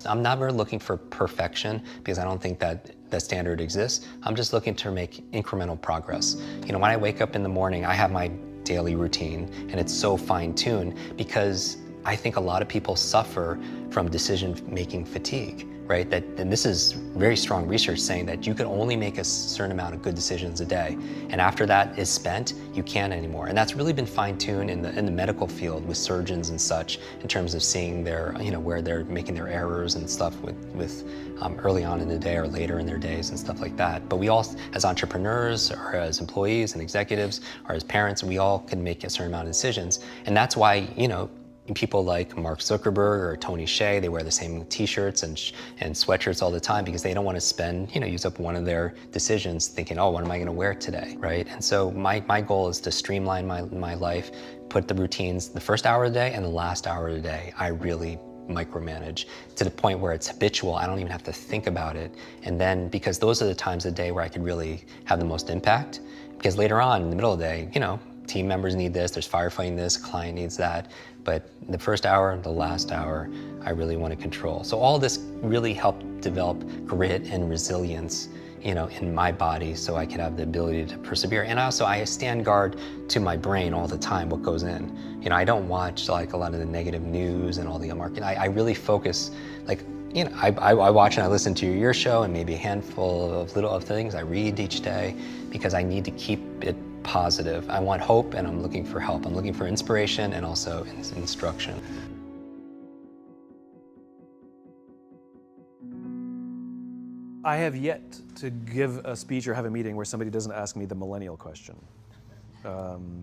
D: I'm never looking for perfection because I don't think that standard exists. I'm just looking to make incremental progress. When I wake up in the morning, I have my daily routine and it's so fine-tuned because I think a lot of people suffer from decision-making fatigue, right? And this is very strong research saying that you can only make a certain amount of good decisions a day. And after that is spent, you can't anymore. And that's really been fine-tuned in the medical field with surgeons and such in terms of seeing their, where they're making their errors and stuff with early on in the day or later in their days and stuff like that. But we all, as entrepreneurs or as employees and executives or as parents, we all can make a certain amount of decisions. And that's why, people like Mark Zuckerberg or Tony Hsieh, they wear the same t-shirts and sweatshirts all the time because they don't want to spend, use up one of their decisions thinking, oh, what am I going to wear today, right? And so my goal is to streamline my life, put the routines the first hour of the day and the last hour of the day. I really micromanage to the point where it's habitual. I don't even have to think about it. And then because those are the times of the day where I could really have the most impact, because later on in the middle of the day, team members need this, there's firefighting this, client needs that. But the first hour, the last hour, I really want to control. So all this really helped develop grit and resilience, in my body so I could have the ability to persevere. And also I stand guard to my brain all the time, what goes in. I don't watch like a lot of the negative news and all the marketing. I really focus, like, I watch and I listen to your show and maybe a handful of little things I read each day because I need to keep it positive. I want hope and I'm looking for help. I'm looking for inspiration and also instruction.
E: I have yet to give a speech or have a meeting where somebody doesn't ask me the millennial question.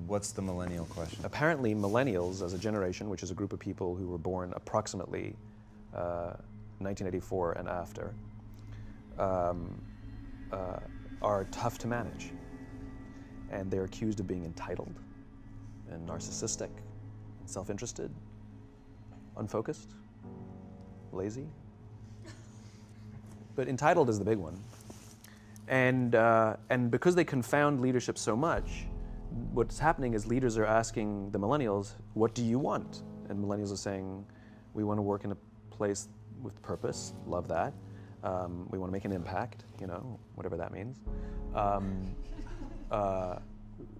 B: What's the millennial question?
E: Apparently, millennials as a generation, which is a group of people who were born approximately 1984 and after, are tough to manage. And they're accused of being entitled and narcissistic, self-interested, unfocused, lazy. But entitled is the big one. And because they confound leadership so much, what's happening is leaders are asking the millennials, what do you want? And millennials are saying, we want to work in a place with purpose, love that. We want to make an impact, you know, whatever that means.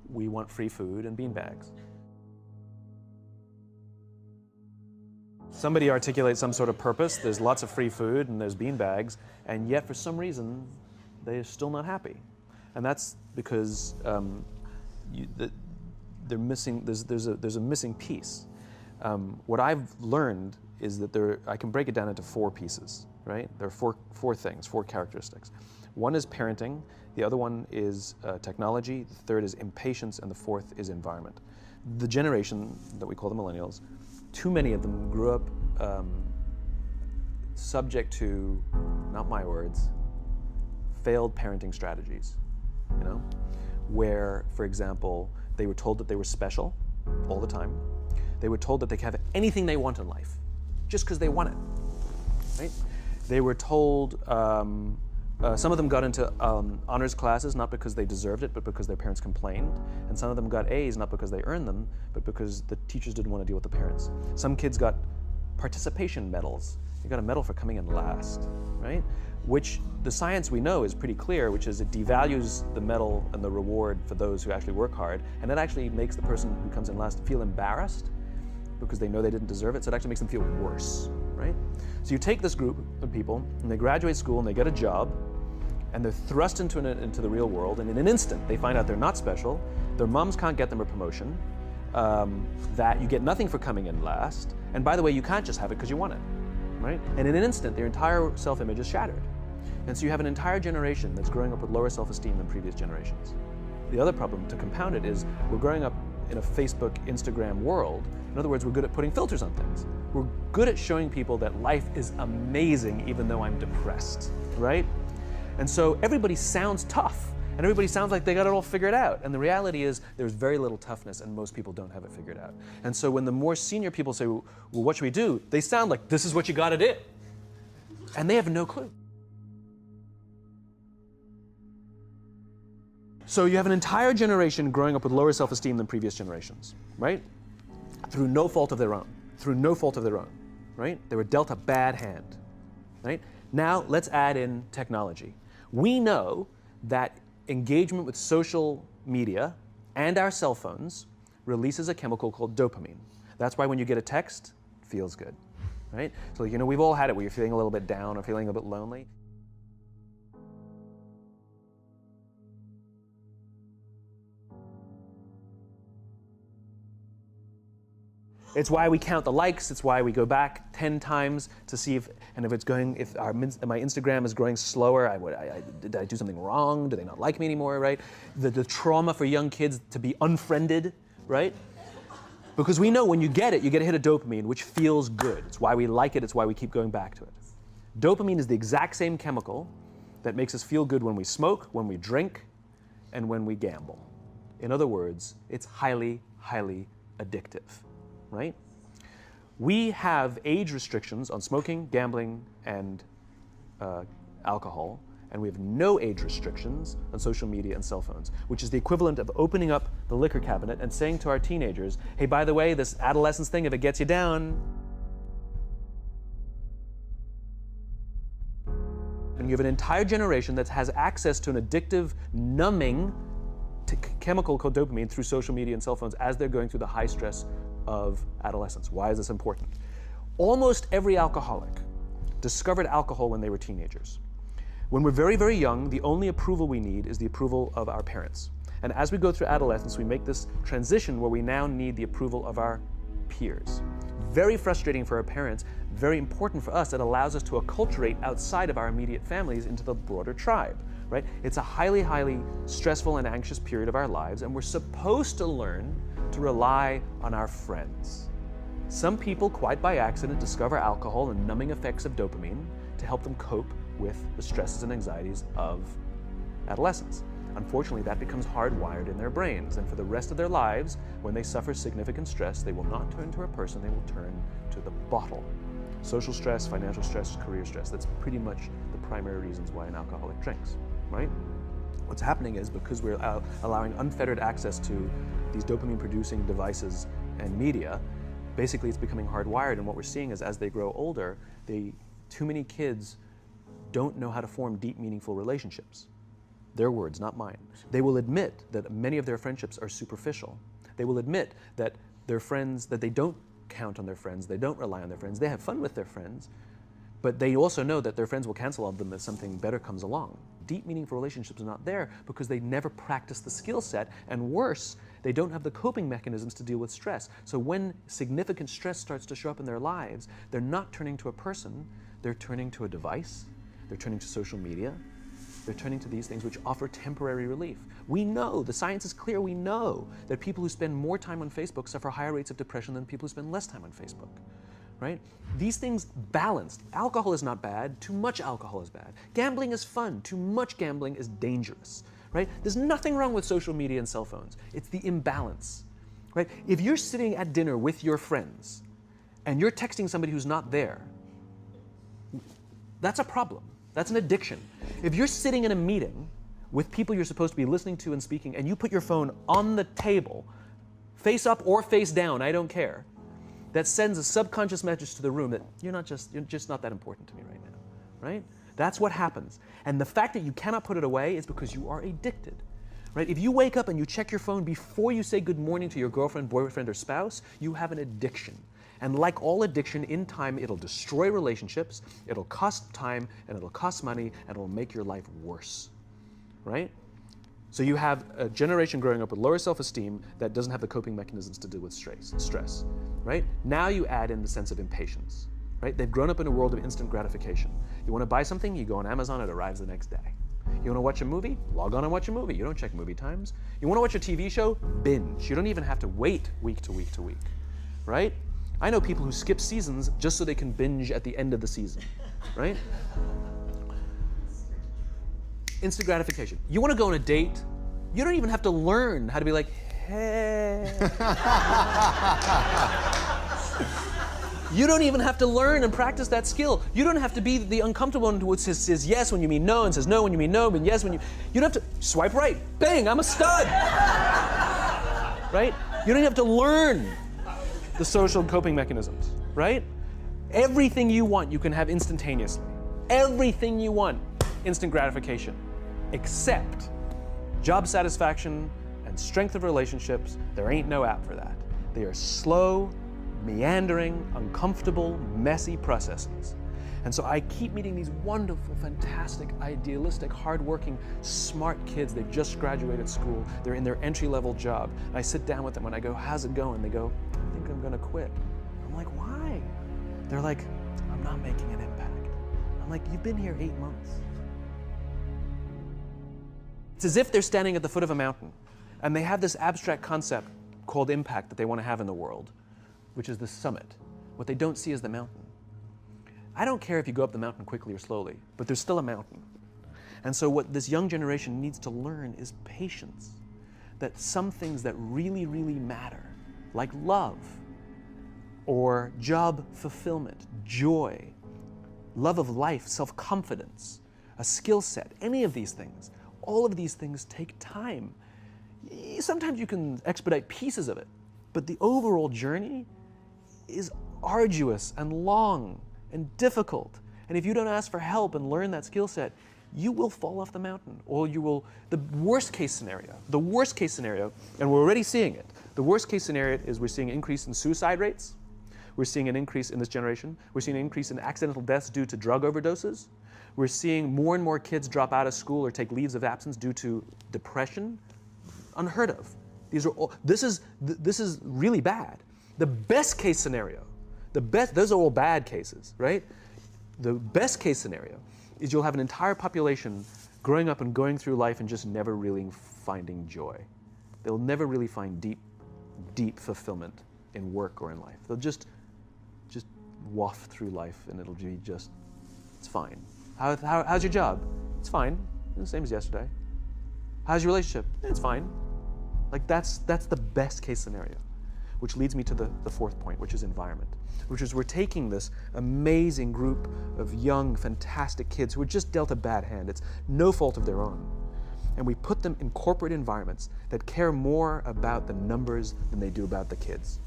E: We want free food and beanbags. Somebody articulates some sort of purpose, there's lots of free food and there's beanbags, and yet for some reason, they're still not happy. And that's because they're missing, there's a missing piece. What I've learned is that I can break it down into 4 pieces, right? There are four things, 4 characteristics. One is parenting, the other one is technology, the third is impatience, and the fourth is environment. The generation that we call the millennials, too many of them grew up subject to, not my words, failed parenting strategies, you know? Where, for example, they were told that they were special all the time. They were told that they could have anything they want in life, just because they want it, right? They were told, some of them got into honors classes, not because they deserved it, but because their parents complained. And some of them got A's, not because they earned them, but because the teachers didn't want to deal with the parents. Some kids got participation medals. You got a medal for coming in last, right? Which the science we know is pretty clear, which is it devalues the medal and the reward for those who actually work hard. And it actually makes the person who comes in last feel embarrassed because they know they didn't deserve it. So it actually makes them feel worse, right? So you take this group of people and they graduate school and they get a job and they're thrust into the real world, and in an instant they find out they're not special, their moms can't get them a promotion, that you get nothing for coming in last, and by the way, you can't just have it because you want it, right? And in an instant, their entire self-image is shattered. And so you have an entire generation that's growing up with lower self-esteem than previous generations. The other problem, to compound it, is we're growing up in a Facebook, Instagram world. In other words, we're good at putting filters on things. We're good at showing people that life is amazing even though I'm depressed, right? And so everybody sounds tough, and everybody sounds like they got it all figured out. And the reality is there's very little toughness, and most people don't have it figured out. And so when the more senior people say, well, what should we do? They sound like, this is what you gotta do. And they have no clue. So you have an entire generation growing up with lower self-esteem than previous generations, right? Through no fault of their own, right? They were dealt a bad hand, right? Now let's add in technology. We know that engagement with social media and our cell phones releases a chemical called dopamine. That's why when you get a text, it feels good, right? So, you know, we've all had it where you're feeling a little bit down or feeling a bit lonely. It's why we count the likes. It's why we go back 10 times to see if my Instagram is growing slower, did I do something wrong? Do they not like me anymore, right? The trauma for young kids to be unfriended, right? Because we know when you get it, you get a hit of dopamine, which feels good. It's why we like it. It's why we keep going back to it. Dopamine is the exact same chemical that makes us feel good when we smoke, when we drink, and when we gamble. In other words, it's highly, highly addictive. Right? We have age restrictions on smoking, gambling, and alcohol, and we have no age restrictions on social media and cell phones, which is the equivalent of opening up the liquor cabinet and saying to our teenagers, hey, by the way, this adolescence thing, if it gets you down. And you have an entire generation that has access to an addictive, numbing chemical called dopamine through social media and cell phones as they're going through the high stress of adolescence. Why is this important? Almost every alcoholic discovered alcohol when they were teenagers. When we're very, very young, the only approval we need is the approval of our parents. And as we go through adolescence, we make this transition where we now need the approval of our peers. Very frustrating for our parents, very important for us. It allows us to acculturate outside of our immediate families into the broader tribe, right? It's a highly, highly stressful and anxious period of our lives, and we're supposed to learn to rely on our friends. Some people, quite by accident, discover alcohol and numbing effects of dopamine to help them cope with the stresses and anxieties of adolescence. Unfortunately, that becomes hardwired in their brains, and for the rest of their lives, when they suffer significant stress, they will not turn to a person, they will turn to the bottle. Social stress, financial stress, career stress, that's pretty much the primary reasons why an alcoholic drinks, right? What's happening is, because we're allowing unfettered access to these dopamine-producing devices and media, basically it's becoming hardwired, and what we're seeing is, as they grow older, too many kids don't know how to form deep, meaningful relationships. Their words, not mine. They will admit that many of their friendships are superficial. They will admit that their friends, that they don't count on their friends, they don't rely on their friends, they have fun with their friends, but they also know that their friends will cancel on them if something better comes along. Deep, meaningful relationships are not there because they never practice the skill set, and worse, they don't have the coping mechanisms to deal with stress. So when significant stress starts to show up in their lives, they're not turning to a person, they're turning to a device, they're turning to social media, they're turning to these things which offer temporary relief. We know, the science is clear, we know that people who spend more time on Facebook suffer higher rates of depression than people who spend less time on Facebook, right? These things balanced. Alcohol is not bad, too much alcohol is bad. Gambling is fun, too much gambling is dangerous, right? There's nothing wrong with social media and cell phones. It's the imbalance, right? If you're sitting at dinner with your friends and you're texting somebody who's not there, that's a problem. That's an addiction. If you're sitting in a meeting with people you're supposed to be listening to and speaking, and you put your phone on the table, face up or face down, I don't care, that sends a subconscious message to the room that you're just not that important to me right now, right? That's what happens. And the fact that you cannot put it away is because you are addicted, right? If you wake up and you check your phone before you say good morning to your girlfriend, boyfriend, or spouse, you have an addiction. And like all addiction, in time, it'll destroy relationships, it'll cost time, and it'll cost money, and it'll make your life worse, right? So you have a generation growing up with lower self-esteem that doesn't have the coping mechanisms to deal with stress, right? Now you add in the sense of impatience, right? They've grown up in a world of instant gratification. You want to buy something, you go on Amazon, it arrives the next day. You want to watch a movie? Log on and watch a movie. You don't check movie times. You want to watch a TV show? Binge. You don't even have to wait week to week to week, right? I know people who skip seasons just so they can binge at the end of the season, right? Instant gratification. You want to go on a date? You don't even have to learn how to be like, hey. You don't even have to learn and practice that skill. You don't have to be the uncomfortable one who says yes when you mean no and says no when you mean no and yes when you don't have to swipe right. Bang, I'm a stud. Right? You don't have to learn the social coping mechanisms, right? Everything you want, you can have instantaneously. Everything you want, instant gratification, except job satisfaction and strength of relationships. There ain't no app for that. They are slow, meandering, uncomfortable, messy processes. And so I keep meeting these wonderful, fantastic, idealistic, hardworking, smart kids. They've just graduated school. They're in their entry-level job. And I sit down with them and I go, how's it going? They go, I think I'm gonna quit. I'm like, why? They're like, I'm not making an impact. I'm like, you've been here 8 months. It's as if they're standing at the foot of a mountain and they have this abstract concept called impact that they want to have in the world, which is the summit. What they don't see is the mountain. I don't care if you go up the mountain quickly or slowly, but there's still a mountain. And so what this young generation needs to learn is patience. That some things that really, really matter, like love, or job fulfillment, joy, love of life, self-confidence, a skill set, any of these things, all of these things take time. Sometimes you can expedite pieces of it, but the overall journey is arduous and long and difficult. And if you don't ask for help and learn that skill set, you will fall off the mountain, or you will, the worst case scenario, and we're already seeing it, the worst case scenario is we're seeing an increase in suicide rates, we're seeing an increase in this generation, we're seeing an increase in accidental deaths due to drug overdoses, we're seeing more and more kids drop out of school or take leaves of absence due to depression. Unheard of. This is really bad. The best case scenario, those are all bad cases, right? The best case scenario is you'll have an entire population growing up and going through life and just never really finding joy. They'll never really find deep fulfillment in work or in life. They'll just waft through life and it'll be just, it's fine. How's your job? It's fine, the same as yesterday. How's your relationship? It's fine. Like that's the best case scenario, which leads me to the fourth point, which is environment, which is we're taking this amazing group of young, fantastic kids who were just dealt a bad hand. It's no fault of their own. And we put them in corporate environments that care more about the numbers than they do about the kids.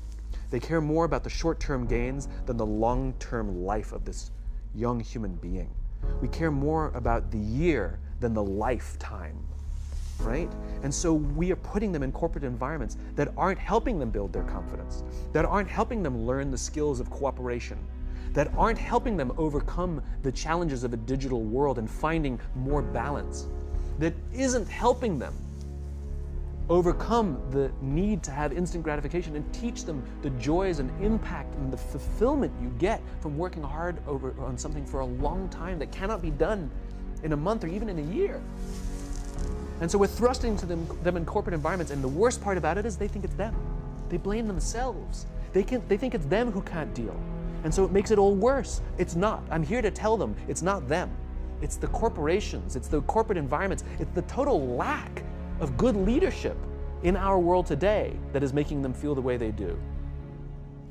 E: They care more about the short-term gains than the long-term life of this young human being. We care more about the year than the lifetime, right? And so we are putting them in corporate environments that aren't helping them build their confidence, that aren't helping them learn the skills of cooperation, that aren't helping them overcome the challenges of a digital world and finding more balance, that isn't helping them overcome the need to have instant gratification and teach them the joys and impact and the fulfillment you get from working hard on something for a long time that cannot be done in a month or even in a year. And so we're thrusting to them in corporate environments, and the worst part about it is they think it's them. They blame themselves. They think it's them who can't deal. And so it makes it all worse. It's not. I'm here to tell them it's not them. It's the corporations, it's the corporate environments, it's the total lack of good leadership in our world today that is making them feel the way they do.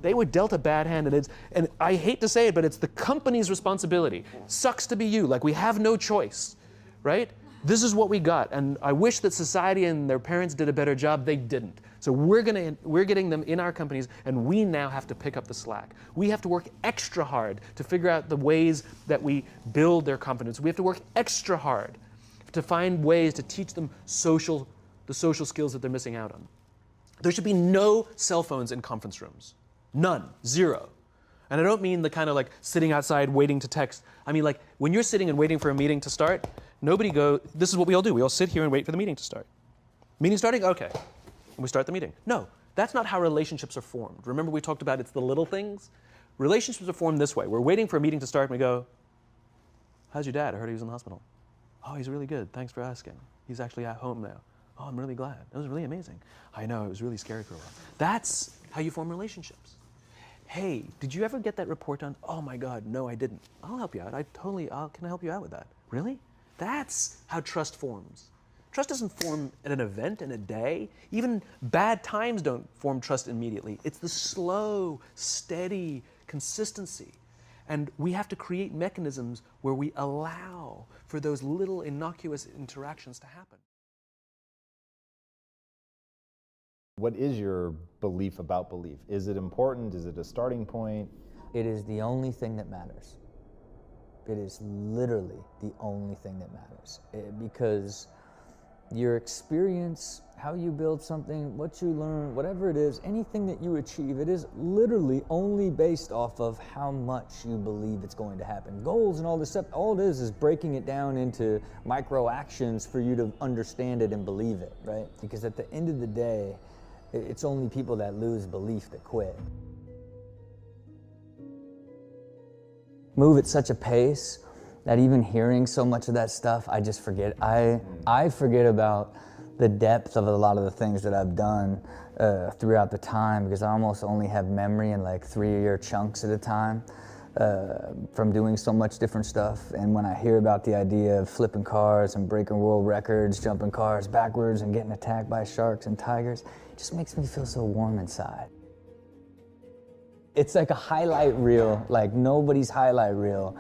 E: They were dealt a bad hand, and I hate to say it, but it's the company's responsibility. Sucks to be you, like we have no choice, right? This is what we got, and I wish that society and their parents did a better job. They didn't. So we're getting them in our companies, and we now have to pick up the slack. We have to work extra hard to figure out the ways that we build their confidence. We have to work extra hard to find ways to teach them the social skills that they're missing out on. There should be no cell phones in conference rooms. None. Zero. And I don't mean the kind of like sitting outside waiting to text. I mean like when you're sitting and waiting for a meeting to start, this is what we all do. We all sit here and wait for the meeting to start. Meeting starting? Okay. And we start the meeting. No, that's not how relationships are formed. Remember we talked about it's the little things? Relationships are formed this way. We're waiting for a meeting to start and we go, how's your dad? I heard he was in the hospital. Oh, he's really good. Thanks for asking. He's actually at home now. Oh, I'm really glad. That was really amazing. I know, it was really scary for a while. That's how you form relationships. Hey, did you ever get that report done? Oh my God, no, I didn't. I'll help you out. Can I help you out with that? Really? That's how trust forms. Trust doesn't form at an event in a day. Even bad times don't form trust immediately. It's the slow, steady consistency. And we have to create mechanisms where we allow for those little innocuous interactions to happen.
F: What is your belief about belief? Is it important? Is it a starting point?
G: It is the only thing that matters. It is literally the only thing that matters. Because your experience, how you build something, what you learn, whatever it is, anything that you achieve, it is literally only based off of how much you believe it's going to happen. Goals and all this stuff, all it is breaking it down into micro actions for you to understand it and believe it, right? Because at the end of the day, it's only people that lose belief that quit. Move at such a pace that even hearing so much of that stuff, I just forget. I forget about the depth of a lot of the things that I've done throughout the time, because I almost only have memory in like 3-year chunks at a time from doing so much different stuff. And when I hear about the idea of flipping cars and breaking world records, jumping cars backwards and getting attacked by sharks and tigers, it just makes me feel so warm inside. It's like a highlight reel, like nobody's highlight reel,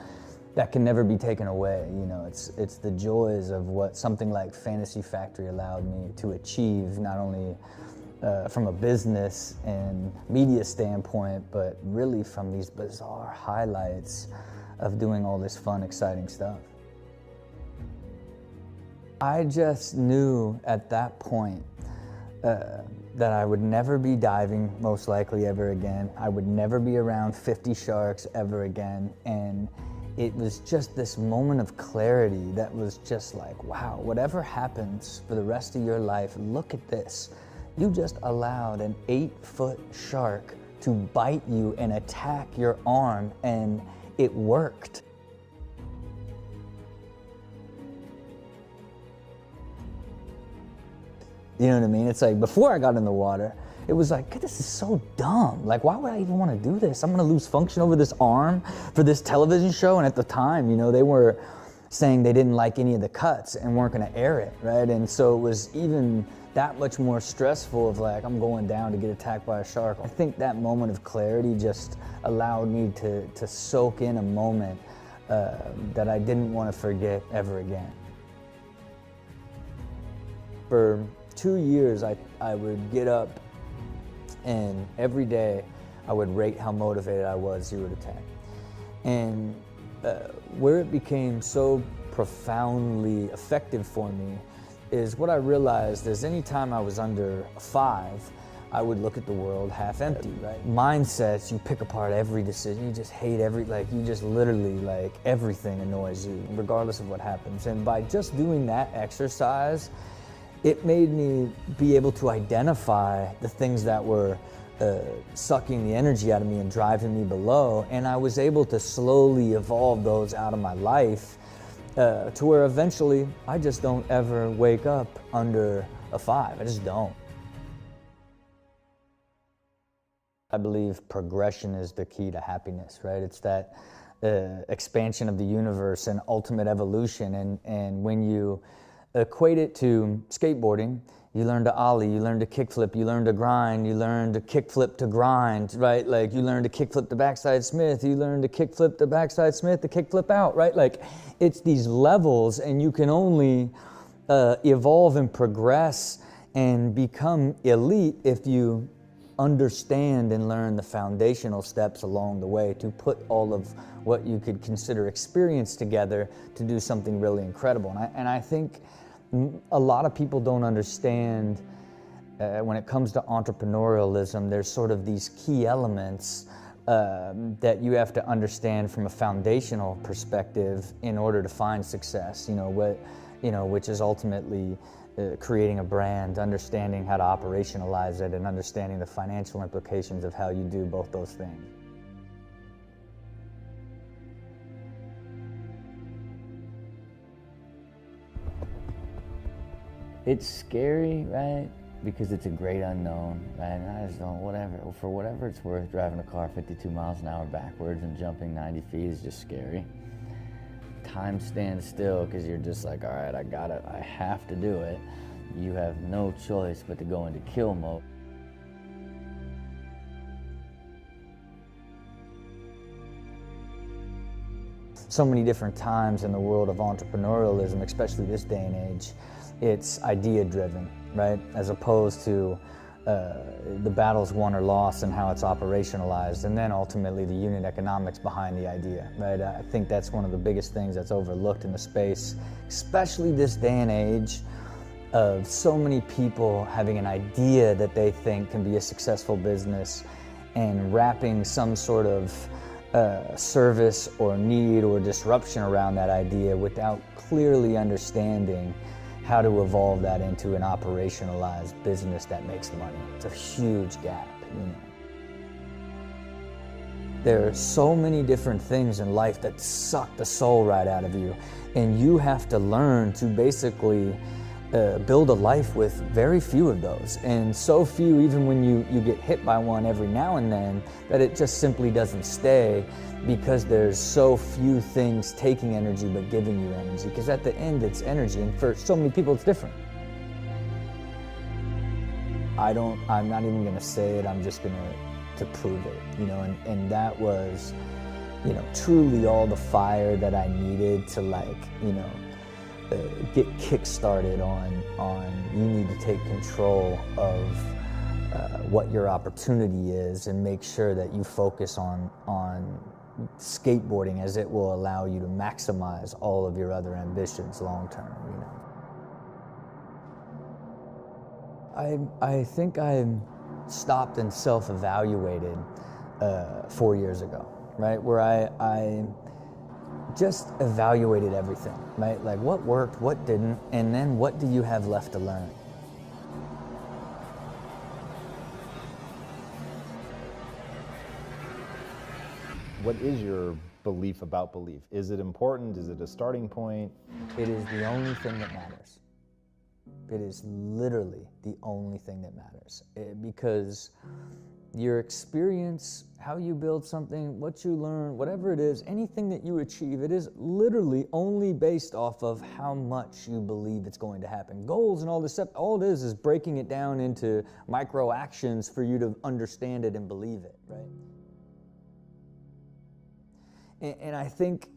G: that can never be taken away. You know, it's the joys of what something like Fantasy Factory allowed me to achieve, not only from a business and media standpoint, but really from these bizarre highlights of doing all this fun, exciting stuff. I just knew at that point that I would never be diving, most likely ever again. I would never be around 50 sharks ever again. And it was just this moment of clarity that was just like, wow, whatever happens for the rest of your life, look at this. You just allowed an 8-foot shark to bite you and attack your arm, and it worked. You know what I mean? It's like, before I got in the water, it was like, God, this is so dumb. Like, why would I even want to do this? I'm gonna lose function over this arm for this television show. And at the time, you know, they were saying they didn't like any of the cuts and weren't gonna air it, right? And so it was even that much more stressful of like, I'm going down to get attacked by a shark. I think that moment of clarity just allowed me to soak in a moment that I didn't want to forget ever again. For 2 years, I would get up and every day I would rate how motivated I was 0 to 10. And where it became so profoundly effective for me is what I realized is anytime I was under a 5, I would look at the world half empty, right? Mindsets, you pick apart every decision, you just hate you just literally, like, everything annoys you, regardless of what happens. And by just doing that exercise, it made me be able to identify the things that were sucking the energy out of me and driving me below, and I was able to slowly evolve those out of my life to where eventually I just don't ever wake up under a 5. I just don't. I believe progression is the key to happiness, right? It's that expansion of the universe and ultimate evolution, and when you equate it to skateboarding, you learn to ollie, you learn to kickflip, you learn to grind, you learn to kickflip to grind, right? Like, you learn to kickflip to backside Smith, you learn to kickflip to backside Smith, to kickflip out, right? Like, it's these levels, and you can only evolve and progress and become elite if you understand and learn the foundational steps along the way to put all of what you could consider experience together to do something really incredible. And I think a lot of people don't understand when it comes to entrepreneurialism, there's sort of these key elements that you have to understand from a foundational perspective in order to find success, which is ultimately creating a brand, understanding how to operationalize it, and understanding the financial implications of how you do both those things. It's scary, right? Because it's a great unknown, right? And I just don't, for whatever it's worth, driving a car 52 miles an hour backwards and jumping 90 feet is just scary. Time stands still because you're just like, all right, I got it, I have to do it. You have no choice but to go into kill mode. So many different times in the world of entrepreneurialism, especially this day and age, it's idea driven, right? As opposed to the battles won or lost and how it's operationalized, and then ultimately the unit economics behind the idea, right? I think that's one of the biggest things that's overlooked in the space, especially this day and age of so many people having an idea that they think can be a successful business and wrapping some sort of service or need or disruption around that idea without clearly understanding how to evolve that into an operationalized business that makes money. It's a huge gap, There are so many different things in life that suck the soul right out of you, and you have to learn to basically build a life with very few of those, and so few even when you get hit by one every now and then that it just simply doesn't stay, because there's so few things taking energy but giving you energy, because at the end it's energy, and for so many people it's different. I'm not even gonna say it, I'm just gonna to prove it, and that was, truly all the fire that I needed to get kick-started on you need to take control of what your opportunity is and make sure that you focus on skateboarding, as it will allow you to maximize all of your other ambitions long term, I think I stopped and self-evaluated 4 years ago, right? Where I just evaluated everything, right? Like, what worked, what didn't, and then what do you have left to learn?
F: What is your belief about belief? Is it important? Is it a starting point?
G: It is the only thing that matters. It is literally the only thing that matters. Because your experience, how you build something, what you learn, whatever it is, anything that you achieve, it is literally only based off of how much you believe it's going to happen. Goals and all this stuff, all it is breaking it down into micro actions for you to understand it and believe it, right? And I think,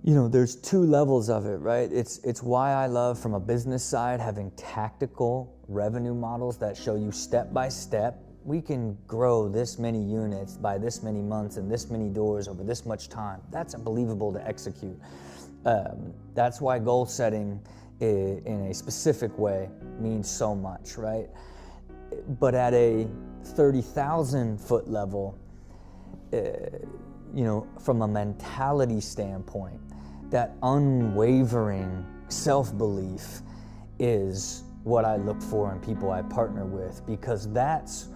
G: you know, there's two levels of it, right? It's why I love, from a business side, having tactical revenue models that show you step by step, we can grow this many units by this many months and this many doors over this much time. That's unbelievable to execute. That's why goal setting in a specific way means so much, right? But at a 30,000 foot level, you know, from a mentality standpoint, that unwavering self-belief is what I look for in people I partner with, because that's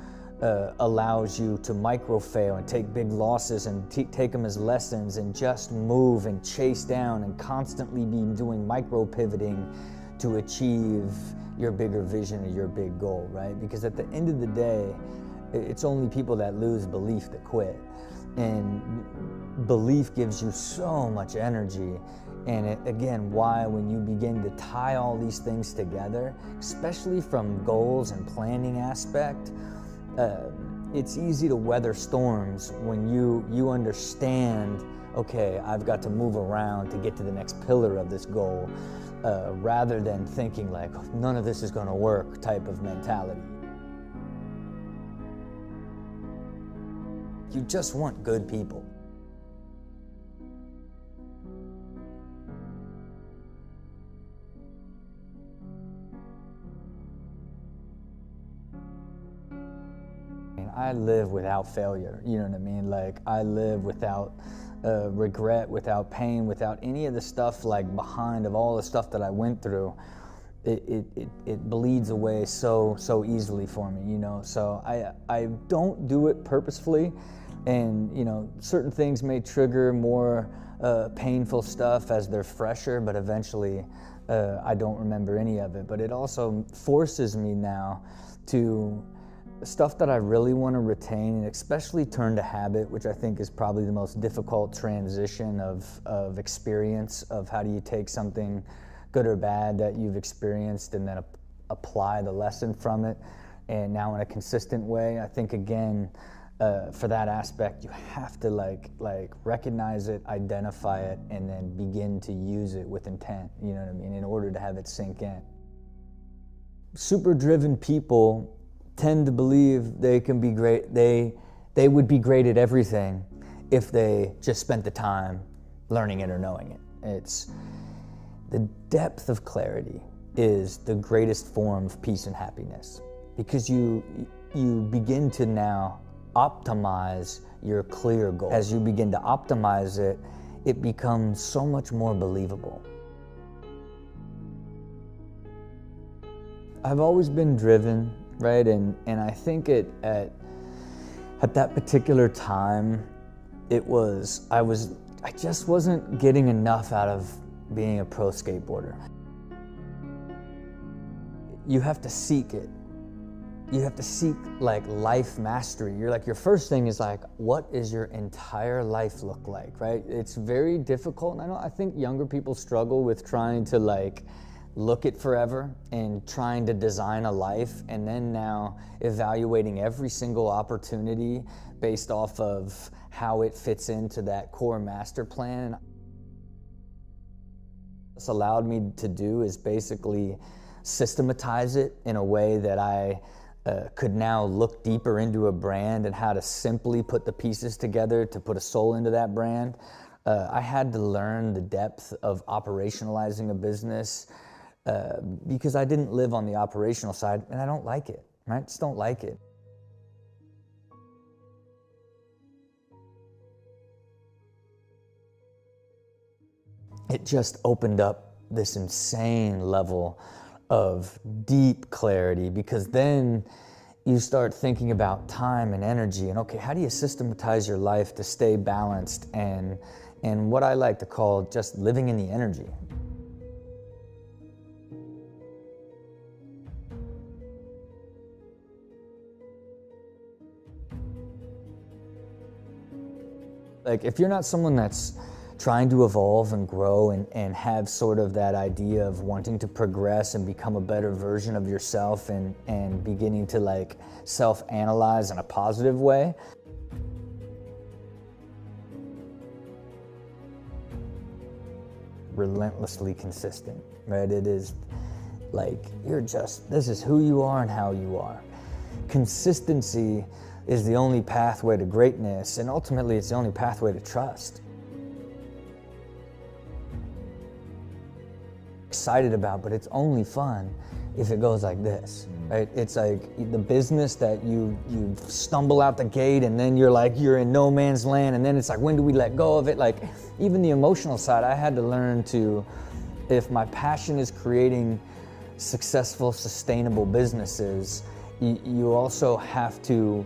G: allows you to micro fail and take big losses and take them as lessons and just move and chase down and constantly be doing micro pivoting to achieve your bigger vision or your big goal, right? Because at the end of the day, it's only people that lose belief that quit. And belief gives you so much energy. And again, why when you begin to tie all these things together, especially from goals and planning aspect, it's easy to weather storms when you understand, okay, I've got to move around to get to the next pillar of this goal, rather than thinking like, none of this is going to work type of mentality. You just want good people. I live without failure, you know what I mean? Like, I live without regret, without pain, without any of the stuff like behind of all the stuff that I went through. It bleeds away so easily for me, you know? So I don't do it purposefully, and, you know, certain things may trigger more painful stuff as they're fresher, but eventually I don't remember any of it. But it also forces me now to stuff that I really want to retain, and especially turn to habit, which I think is probably the most difficult transition of experience, of how do you take something good or bad that you've experienced and then apply the lesson from it, and now in a consistent way. I think, again, for that aspect, you have to like recognize it, identify it, and then begin to use it with intent, you know what I mean, in order to have it sink in. Super driven people tend to believe they can be great, they would be great at everything if they just spent the time learning it or knowing it. It's the depth of clarity is the greatest form of peace and happiness, because you begin to now optimize your clear goal. As you begin to optimize it, it becomes so much more believable. I've always been driven, right? And I think at that particular time, I just wasn't getting enough out of being a pro skateboarder. You have to seek it. You have to seek like life mastery. Your first thing is like, what is your entire life look like, right? It's very difficult, and I think younger people struggle with trying to like look it forever and trying to design a life, and then now evaluating every single opportunity based off of how it fits into that core master plan. What's allowed me to do is basically systematize it in a way that I could now look deeper into a brand and how to simply put the pieces together to put a soul into that brand. I had to learn the depth of operationalizing a business because I didn't live on the operational side, and I don't like it, right? I just don't like it. It just opened up this insane level of deep clarity, because then you start thinking about time and energy, and okay, how do you systematize your life to stay balanced and what I like to call just living in the energy. Like, if you're not someone that's trying to evolve and grow and have sort of that idea of wanting to progress and become a better version of yourself and beginning to like self-analyze in a positive way, relentlessly consistent, right? It is like, this is who you are and how you are. Consistency is the only pathway to greatness, and ultimately it's the only pathway to trust. Excited about, but it's only fun if it goes like this, right? It's like the business that you stumble out the gate and then you're in no man's land, and then it's like, when do we let go of it? Like, even the emotional side, I had to learn to, if my passion is creating successful, sustainable businesses, you also have to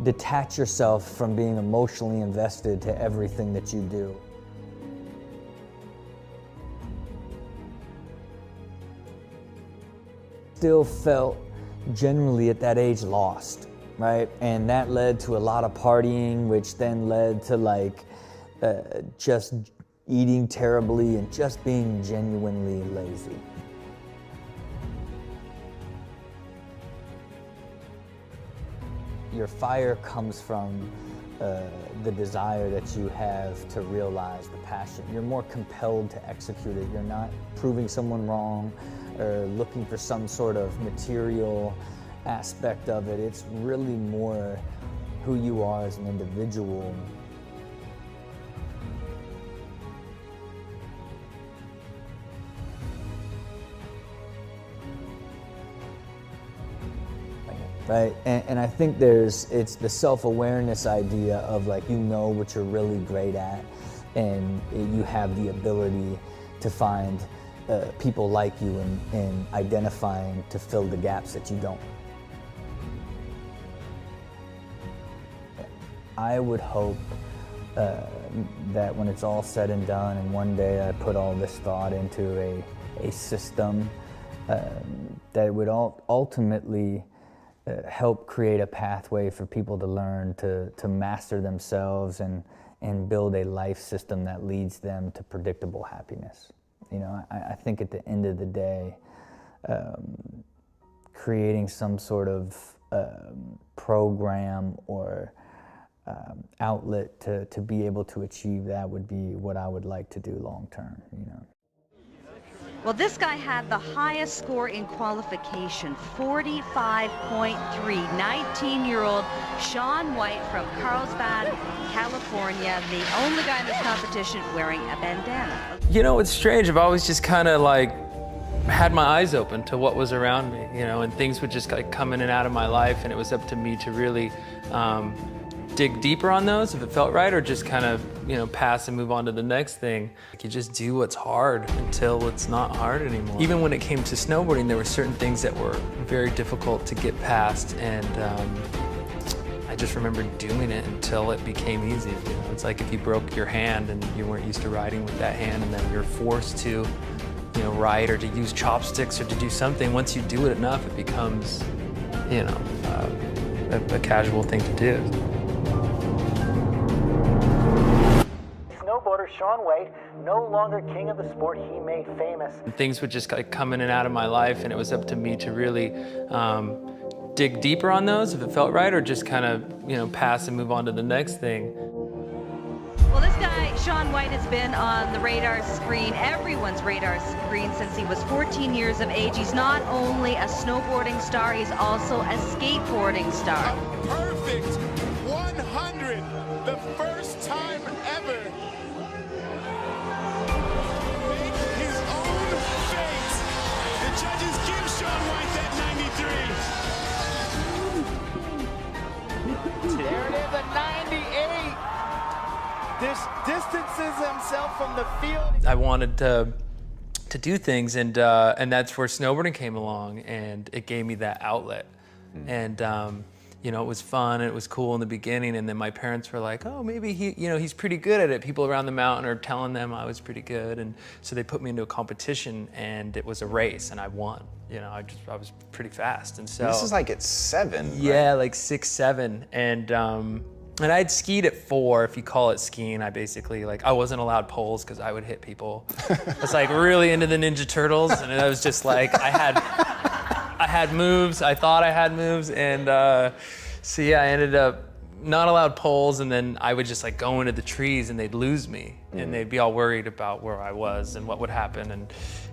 G: detach yourself from being emotionally invested to everything that you do. Still felt generally at that age lost, right? And that led to a lot of partying, which then led to like just eating terribly and just being genuinely lazy. Your fire comes from the desire that you have to realize the passion. You're more compelled to execute it. You're not proving someone wrong or looking for some sort of material aspect of it. It's really more who you are as an individual. Right, and I think it's the self-awareness idea of like, you know what you're really great at, and you have the ability to find people like you in identifying to fill the gaps that you don't. I would hope that when it's all said and done, and one day I put all this thought into a system, that it would ultimately help create a pathway for people to learn to master themselves and build a life system that leads them to predictable happiness. You know, I think at the end of the day, creating some sort of program or outlet to be able to achieve that would be what I would like to do long term, you know.
H: Well, this guy had the highest score in qualification, 45.3. 19-year-old Shaun White from Carlsbad, California, the only guy in this competition wearing a bandana.
I: You know, it's strange. I've always just kind of like had my eyes open to what was around me, you know, and things would just like come in and out of my life, and it was up to me to really dig deeper on those if it felt right, or just kind of, you know, pass and move on to the next thing. You just do what's hard until it's not hard anymore. Even when it came to snowboarding, there were certain things that were very difficult to get past, and I just remember doing it until it became easy. You know, it's like if you broke your hand and you weren't used to riding with that hand, and then you're forced to, you know, ride or to use chopsticks or to do something. Once you do it enough, it becomes, you know, a casual thing to do.
J: Snowboarder Shaun White, no longer king of the sport he made famous.
I: Things would just like come in and out of my life, and it was up to me to really dig deeper on those if it felt right, or just kind of, you know, pass and move on to the next thing.
H: Well, this guy, Shaun White, has been on the radar screen, everyone's radar screen, since he was 14 years of age. He's not only a snowboarding star, he's also a skateboarding star.
K: A perfect 100, the first time ever. Make his own fate. The judges give Shaun White that 93.
J: There it is, a 98. This distances himself from the field.
I: I wanted to do things, and that's where snowboarding came along, and it gave me that outlet. And you know, it was fun and it was cool in the beginning, and then my parents were like, oh, maybe he's pretty good at it. People around the mountain are telling them I was pretty good, and so they put me into a competition, and it was a race, and I won. You know, I was pretty fast, and so
B: This is like at 7,
I: yeah,
B: right?
I: like 6, 7, and And I'd skied at 4, if you call it skiing. I basically, like, I wasn't allowed poles because I would hit people. I was like really into the Ninja Turtles, and I was just like, I had moves, I thought I had moves, and so yeah, I ended up not allowed poles, and then I would just like go into the trees and they'd lose me, and they'd be all worried about where I was and what would happen,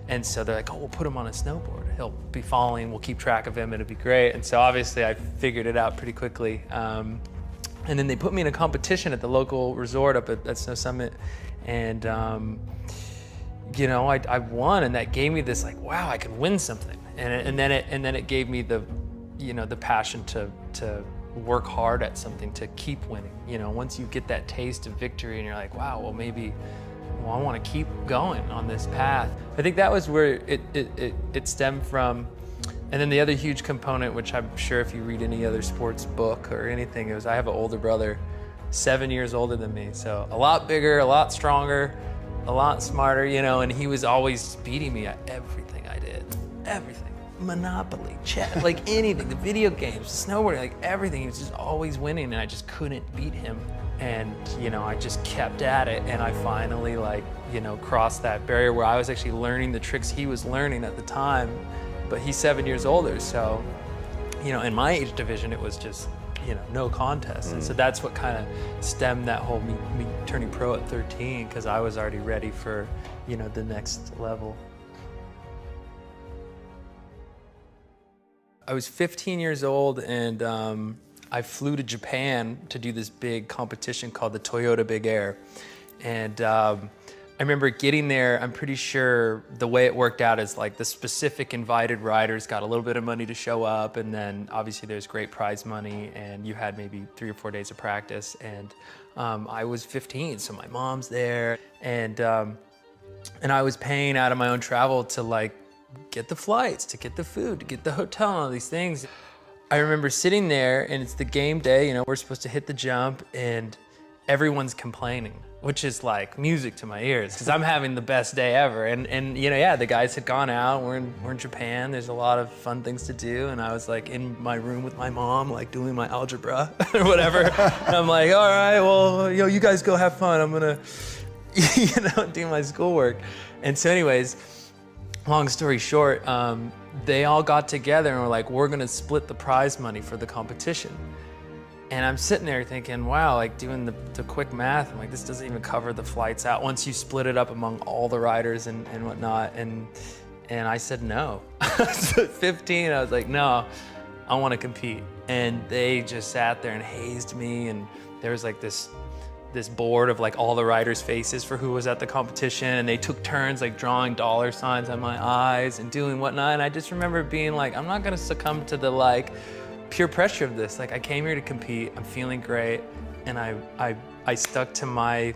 I: and so they're like, oh, we'll put him on a snowboard. He'll be falling, we'll keep track of him, it'll be great. And so obviously I figured it out pretty quickly. And then they put me in a competition at the local resort up at Snow Summit, and you know, I won, and that gave me this like, wow, I could win something, and then it gave me the, you know, the passion to work hard at something, to keep winning. You know, once you get that taste of victory, and you're like, wow, well maybe, well, I want to keep going on this path. I think that was where it stemmed from. And then the other huge component, which I'm sure if you read any other sports book or anything, it was I have an older brother, 7 years older than me. So a lot bigger, a lot stronger, a lot smarter, you know, and he was always beating me at everything I did. Everything. Monopoly, chess, like anything, the video games, snowboarding, like everything. He was just always winning, and I just couldn't beat him. And, you know, I just kept at it, and I finally, like, you know, crossed that barrier where I was actually learning the tricks he was learning at the time. But he's 7 years older, so, you know, in my age division, it was just, you know, no contest. And so that's what kind of stemmed that whole me turning pro at 13, because I was already ready for, you know, the next level. I was 15 years old, and I flew to Japan to do this big competition called the Toyota Big Air. And I remember getting there, I'm pretty sure the way it worked out is like the specific invited riders got a little bit of money to show up, and then obviously there's great prize money, and you had maybe 3 or 4 days of practice. And I was 15, so my mom's there, and I was paying out of my own travel to like get the flights, to get the food, to get the hotel, and all these things. I remember sitting there, and it's the game day, you know, we're supposed to hit the jump, and everyone's complaining, which is like music to my ears, because I'm having the best day ever. And you know, yeah, the guys had gone out, we're in Japan, there's a lot of fun things to do, and I was like in my room with my mom, like doing my algebra or whatever. And I'm like, all right, well, you know, you guys go have fun, I'm gonna, you know, do my schoolwork. And so anyways, long story short, they all got together and were like, we're gonna split the prize money for the competition. And I'm sitting there thinking, wow, like doing the quick math, I'm like, this doesn't even cover the flights out once you split it up among all the riders and whatnot. And I said no. I was 15, I was like, no, I wanna compete. And they just sat there and hazed me, and there was like this board of like all the riders' faces for who was at the competition, and they took turns like drawing dollar signs on my eyes and doing whatnot. And I just remember being like, I'm not gonna succumb to the like peer pressure of this. Like, I came here to compete, I'm feeling great, and I stuck to my,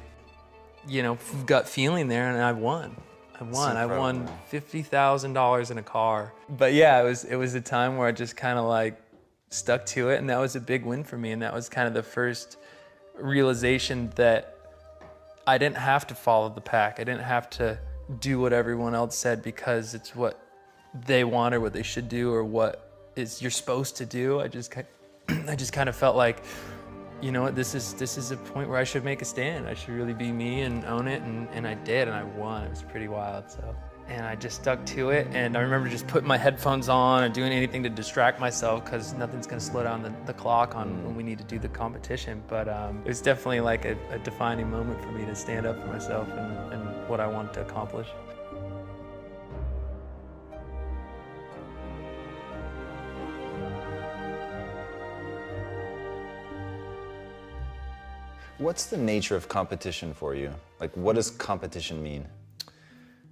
I: you know, gut feeling there, and I won. I won $50,000 in a car. But yeah, it was a time where I just kind of like stuck to it, and that was a big win for me, and that was kind of the first realization that I didn't have to follow the pack. I didn't have to do what everyone else said because it's what they want or what they should do or what is you're supposed to do. I just kind of felt like, you know what, this is a point where I should make a stand. I should really be me and own it, and I did, and I won. It was pretty wild. So, and I just stuck to it, and I remember just putting my headphones on and doing anything to distract myself, because nothing's gonna slow down the clock on when we need to do the competition. But it was definitely like a defining moment for me to stand up for myself and what I wanted to accomplish.
B: What's the nature of competition for you? Like, what does competition mean?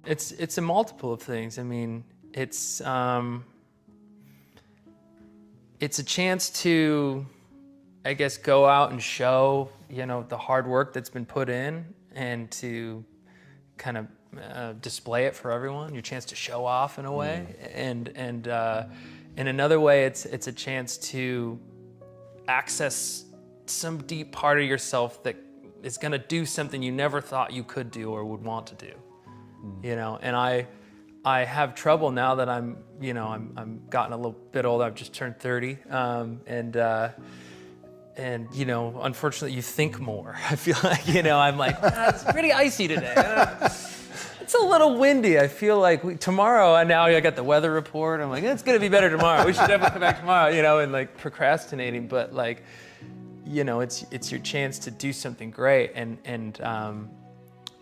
I: It's a multiple of things. I mean, it's a chance to, I guess, go out and show, you know, the hard work that's been put in, and to kind of display it for everyone. Your chance to show off in a way, and in another way, it's a chance to access some deep part of yourself that is gonna do something you never thought you could do or would want to do. You know, and I have trouble now that I'm gotten a little bit older. I've just turned 30, and And, you know, unfortunately you think more. I feel like, you know, I'm like, it's pretty icy today. It's a little windy. I feel like tomorrow, and now I got the weather report. I'm like, it's gonna be better tomorrow. We should definitely come back tomorrow, you know, and like procrastinating. But like, you know, it's your chance to do something great. And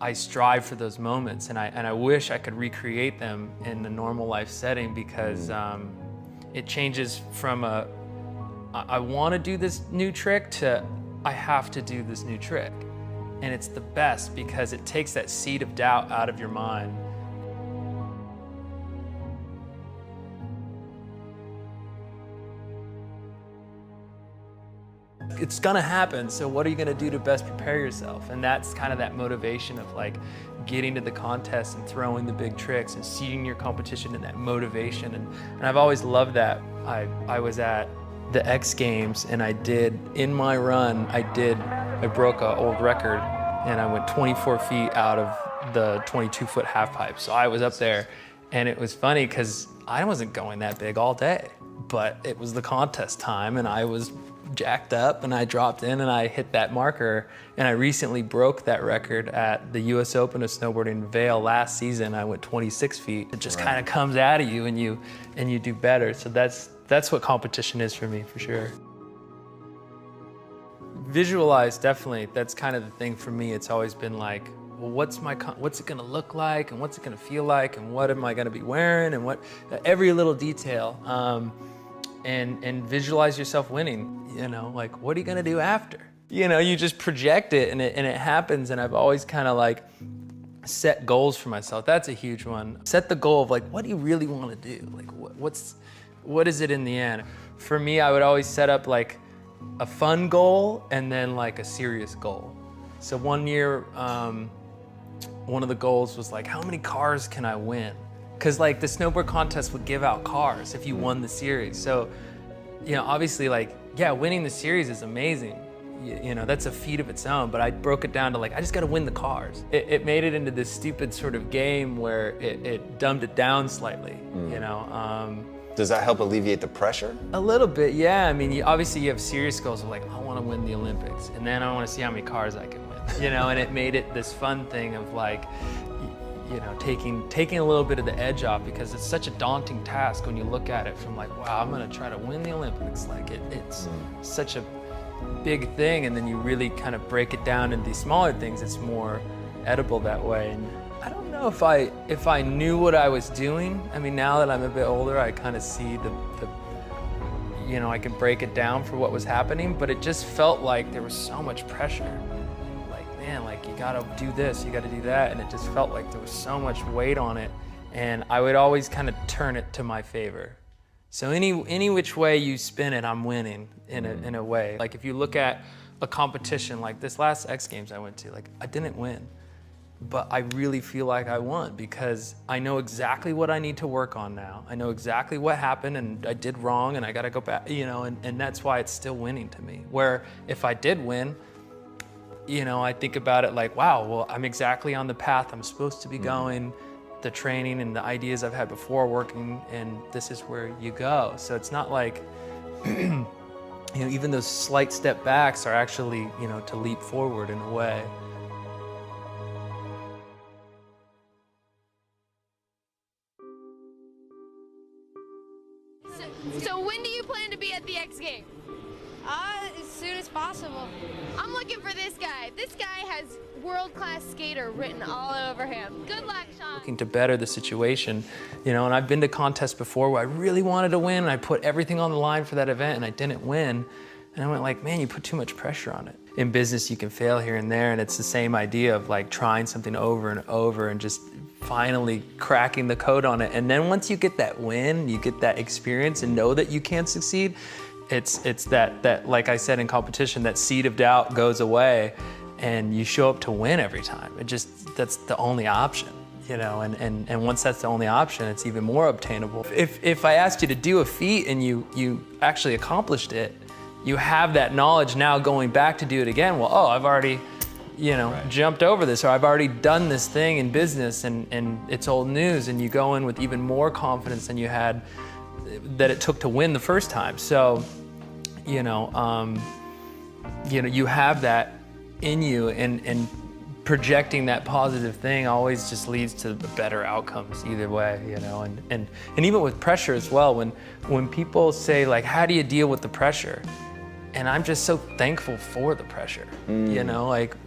I: I strive for those moments, and I wish I could recreate them in the normal life setting, because it changes from I want to do this new trick to I have to do this new trick. And it's the best because it takes that seed of doubt out of your mind. It's gonna happen, so what are you gonna do to best prepare yourself? And that's kind of that motivation of like getting to the contest and throwing the big tricks and seeing your competition and that motivation. And I've always loved that. I was at the X Games, and in my run, I broke an old record, and I went 24 feet out of the 22-foot half pipe. So I was up there, and it was funny because I wasn't going that big all day, but it was the contest time, and I was jacked up, and I dropped in, and I hit that marker, and I recently broke that record at the US Open of Snowboarding in Vail last season. I went 26 feet. It just kind of comes out of you, and you do better. So that's what competition is for me, for sure. Visualize, definitely. That's kind of the thing for me. It's always been like, well, what's it gonna look like, and what's it gonna feel like, and what am I gonna be wearing, and every little detail. And visualize yourself winning. You know, like, what are you gonna do after? You know, you just project it, and it happens. And I've always kind of like set goals for myself. That's a huge one. Set the goal of like, what do you really want to do? Like, what is it in the end? For me, I would always set up like a fun goal and then like a serious goal. So one year, one of the goals was like, how many cars can I win? Because like the snowboard contest would give out cars if you won the series. So, you know, obviously like, yeah, winning the series is amazing. You know, that's a feat of its own, but I broke it down to like, I just gotta win the cars. It made it into this stupid sort of game where it dumbed it down slightly, you know.
B: Does that help alleviate the pressure?
I: A little bit, yeah. I mean, obviously you have serious goals of like, I wanna win the Olympics, and then I wanna see how many cars I can win, you know, and it made it this fun thing of like, you know, taking a little bit of the edge off, because it's such a daunting task when you look at it from like, wow, I'm gonna try to win the Olympics. Like it's such a big thing, and then you really kind of break it down into these smaller things. It's more edible that way. And I don't know if I knew what I was doing. I mean, now that I'm a bit older, I kind of see the you know, I can break it down for what was happening, but it just felt like there was so much pressure. Man, like, you gotta do this, you gotta do that, and it just felt like there was so much weight on it, and I would always kind of turn it to my favor. So any which way you spin it, I'm winning in a way. Like if you look at a competition like this last X Games I went to, like I didn't win, but I really feel like I won because I know exactly what I need to work on now. I know exactly what happened and I did wrong and I gotta go back, you know, and that's why it's still winning to me. Where if I did win, you know, I think about it like, wow, well, I'm exactly on the path I'm supposed to be going, the training and the ideas I've had before working, and this is where you go. So it's not like, you know, even those slight step backs are actually, you know, to leap forward in a way.
L: So when do you plan to be at the X Games?
M: As soon as possible.
L: I'm looking for this guy. This guy has world-class skater written all over him. Good luck, Sean.
I: Looking to better the situation, you know, and I've been to contests before where I really wanted to win and I put everything on the line for that event and I didn't win. And I went like, man, you put too much pressure on it. In business, you can fail here and there, and it's the same idea of like trying something over and over and just finally cracking the code on it. And then once you get that win, you get that experience and know that you can succeed, it's that like I said in competition, that seed of doubt goes away and you show up to win every time. That's the only option, you know, and once that's the only option, it's even more obtainable. If I asked you to do a feat and you actually accomplished it, you have that knowledge now going back to do it again. Well, oh, I've already, you know, jumped over this, or I've already done this thing in business and it's old news, and you go in with even more confidence than you had that it took to win the first time. So, you know, you have that in you, and projecting that positive thing always just leads to better outcomes either way, and even with pressure as well, when people say like, how do you deal with the pressure? And I'm just so thankful for the pressure. Like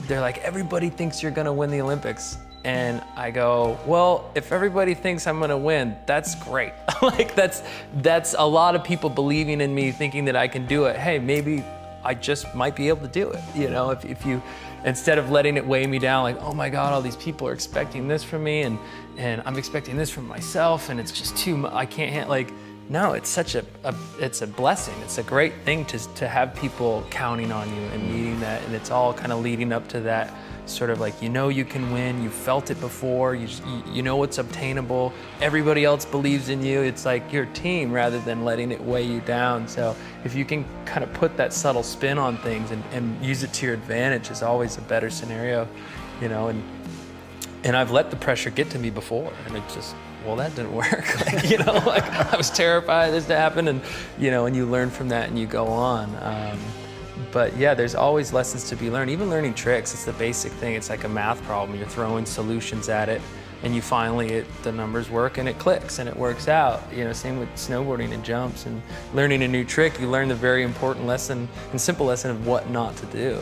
I: they're like, everybody thinks you're gonna win the Olympics. And I go, well, if everybody thinks I'm gonna win, that's great. Like that's a lot of people believing in me, thinking that I can do it. Hey, maybe I just might be able to do it. If you, instead of letting it weigh me down, like, oh my God, all these people are expecting this from me, and I'm expecting this from myself, and it's just too much, I can't handle, like, no, it's such it's a blessing. It's a great thing to have people counting on you and needing that, and it's all kind of leading up to that sort of like, you can win, you felt it before, you know it's obtainable, everybody else believes in you, it's like your team rather than letting it weigh you down. So if you can kind of put that subtle spin on things and use it to your advantage, is always a better scenario, and I've let the pressure get to me before, and it just, well, that didn't work. Like I was terrified this to happen, and and you learn from that and you go on. But yeah, there's always lessons to be learned. Even learning tricks, it's the basic thing. It's like a math problem. You're throwing solutions at it, and you finally, the numbers work and it clicks and it works out. Same with snowboarding and jumps and learning a new trick. You learn the very important lesson and simple lesson of what not to do.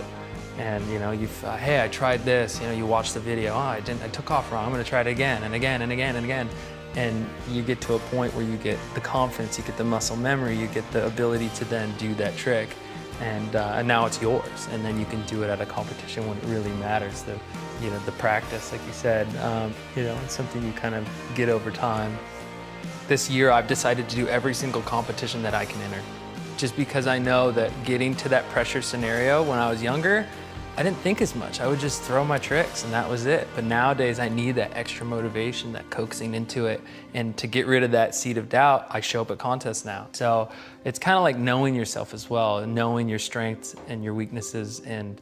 I: And hey, I tried this. You watch the video. Oh, I took off wrong. I'm going to try it again and again and again and again. And you get to a point where you get the confidence, you get the muscle memory, you get the ability to then do that trick. And now it's yours, and then you can do it at a competition when it really matters. The practice, like you said, it's something you kind of get over time. This year, I've decided to do every single competition that I can enter, just because I know that getting to that pressure scenario when I was younger, I didn't think as much. I would just throw my tricks and that was it. But nowadays I need that extra motivation, that coaxing into it. And to get rid of that seed of doubt, I show up at contests now. So it's kind of like knowing yourself as well, and knowing your strengths and your weaknesses, and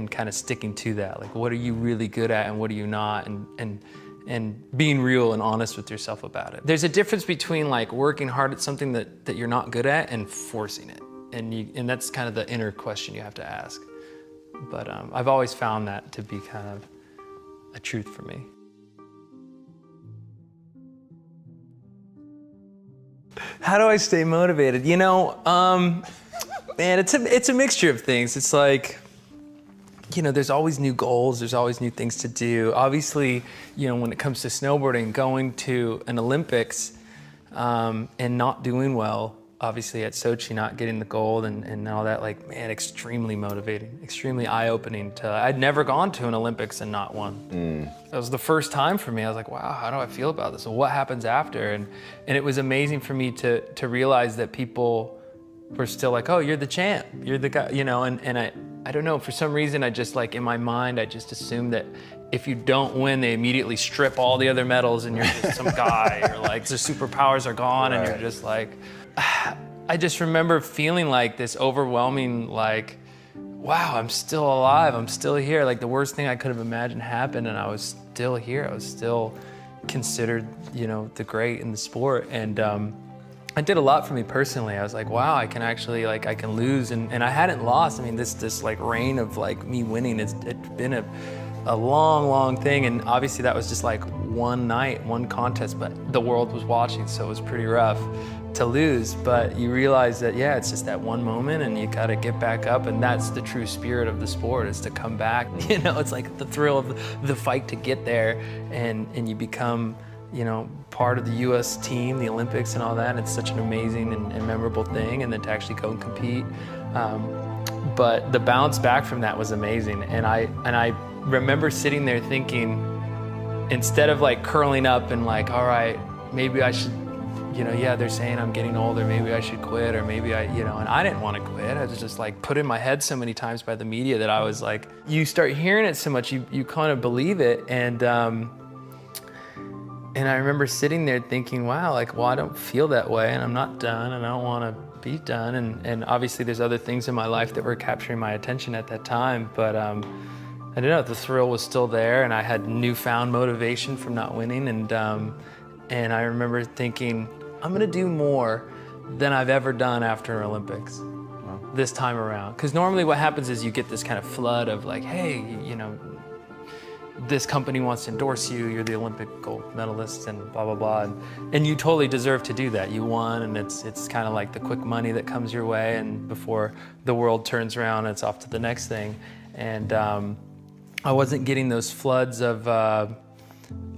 I: kind of sticking to that. Like, what are you really good at and what are you not? And being real and honest with yourself about it. There's a difference between like working hard at something that you're not good at and forcing it. And that's kind of the inner question you have to ask. But I've always found that to be kind of a truth for me. How do I stay motivated? Man, it's a mixture of things. It's like, there's always new goals, there's always new things to do. Obviously, when it comes to snowboarding, going to an Olympics and not doing well, obviously at Sochi, not getting the gold and all that, like, man, extremely motivating, extremely eye-opening. I'd never gone to an Olympics and not won. It was the first time for me. I was like, wow, how do I feel about this? Well, what happens after? And it was amazing for me to realize that people were still like, oh, you're the champ, you're the guy, and I don't know, for some reason, I just like, in my mind, I just assumed that if you don't win, they immediately strip all the other medals and you're just some guy, or like the superpowers are gone, and you're just like, I just remember feeling like this overwhelming, like, wow, I'm still alive, I'm still here. Like the worst thing I could have imagined happened, and I was still here. I was still considered, the great in the sport. And it did a lot for me personally. I was like, wow, I can actually, like, I can lose. And I hadn't lost. I mean, this like reign of like me winning, it's been a long, long thing. And obviously that was just like one night, one contest, but the world was watching, so it was pretty rough to lose. But you realize that, yeah, it's just that one moment and you gotta get back up, and that's the true spirit of the sport, is to come back. It's like the thrill of the fight to get there, and you become, part of the US team, the Olympics and all that. And it's such an amazing and memorable thing, and then to actually go and compete. But the bounce back from that was amazing. And I remember sitting there thinking, instead of like curling up and like, all right, maybe I should, yeah, they're saying I'm getting older, maybe I should quit, or maybe and I didn't want to quit. I was just like put in my head so many times by the media that I was like, you start hearing it so much, you kind of believe it. And I remember sitting there thinking, wow, like, well, I don't feel that way, and I'm not done, and I don't want to be done. And obviously there's other things in my life that were capturing my attention at that time, but I don't know, the thrill was still there, and I had newfound motivation from not winning. And I remember thinking, I'm gonna do more than I've ever done after an Olympics. Wow. this time around. Because normally what happens is you get this kind of flood of like, hey, you know, this company wants to endorse you, you're the Olympic gold medalist and blah, blah, blah. And you totally deserve to do that. You won, and it's kind of like the quick money that comes your way, and before the world turns around, it's off to the next thing. And I wasn't getting those floods of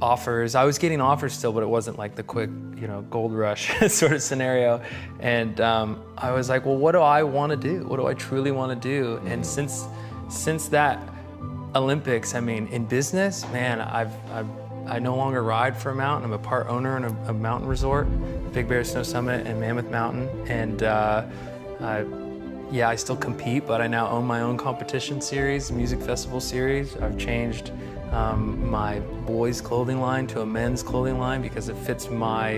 I: offers. I was getting offers still, but it wasn't like the quick, you know, gold rush sort of scenario. And I was like, well, what do I want to do? What do I truly want to do? And since that Olympics, I mean, in business, man, I no longer ride for a mountain. I'm a part owner in a mountain resort, Big Bear Snow Summit and Mammoth Mountain. And yeah, I still compete, but I now own my own competition series, music festival series. I've changed my boys' clothing line to a men's clothing line because it fits my,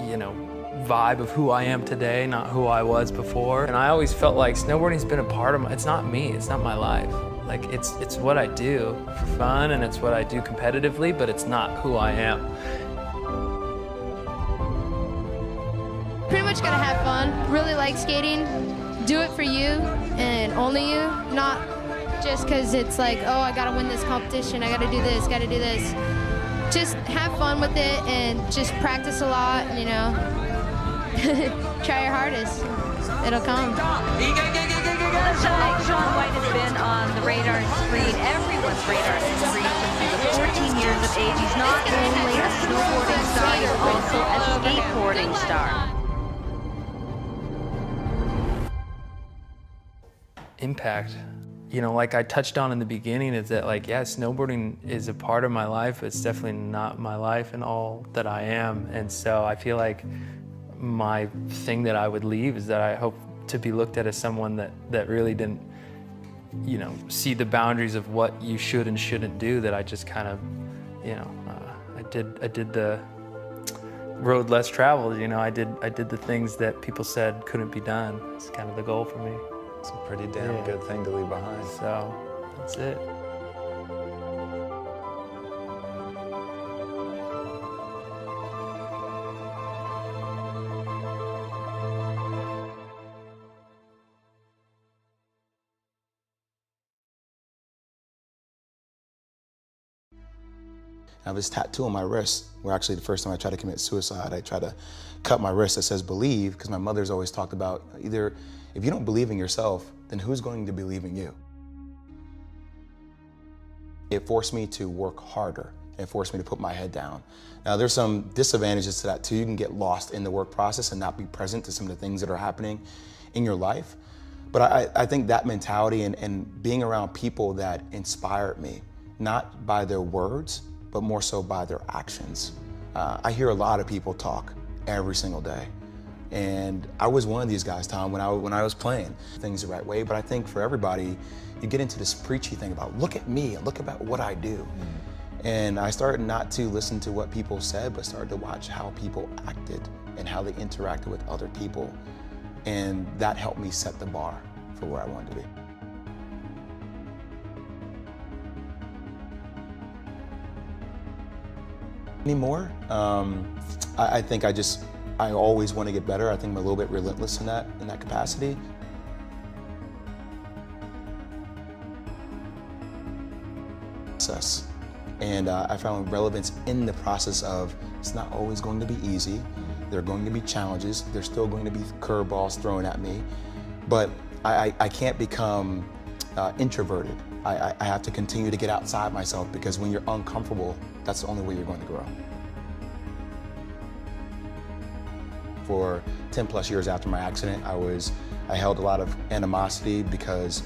I: you know, vibe of who I am today, not who I was before. And I always felt like snowboarding's been a part of my, it's not me, it's not my life. Like it's what I do for fun, and it's what I do competitively, but it's not who I am.
L: Pretty much gotta have fun, really like skating, do it for you and only you, not just because it's like, oh, I gotta win this competition, I gotta do this, gotta do this. Just have fun with it and just practice a lot, you know. Try your hardest. It'll come.
H: This guy, Shaun White, has been on the radar screen, everyone's radar screen, since he was 14 years of age. He's not only a snowboarding star, he's also a skateboarding star.
I: Impact. You know, like I touched on in the beginning, is that like, yeah, snowboarding is a part of my life. It's definitely not my life and all that I am. And so I feel like my thing that I would leave is that I hope to be looked at as someone that really didn't, you know, see the boundaries of what you should and shouldn't do, that I just kind of, you know, I did the road less traveled, you know, I did the things that people said couldn't be done. It's kind of the goal for me.
F: It's a pretty damn good thing to leave behind.
I: So, that's it.
N: I have this tattoo on my wrist where actually the first time I tried to commit suicide, I tried to cut my wrist that says believe, because my mother's always talked about either if you don't believe in yourself, then who's going to believe in you? It forced me to work harder. It forced me to put my head down. Now there's some disadvantages to that too. You can get lost in the work process and not be present to some of the things that are happening in your life. But I think that mentality and being around people that inspired me, not by their words, but more so by their actions. I hear a lot of people talk every single day. And I was one of these guys, Tom, when I was playing things the right way. But I think for everybody, you get into this preachy thing about, look at me, look about what I do. And I started not to listen to what people said, but started to watch how people acted and how they interacted with other people. And that helped me set the bar for where I wanted to be. Anymore, I think I always want to get better. I think I'm a little bit relentless in that capacity. And I found relevance in the process of it's not always going to be easy. There are going to be challenges. There's still going to be curveballs thrown at me. But I can't become introverted. I have to continue to get outside myself, because when you're uncomfortable, that's the only way you're going to grow. For 10 plus years after my accident, I held a lot of animosity because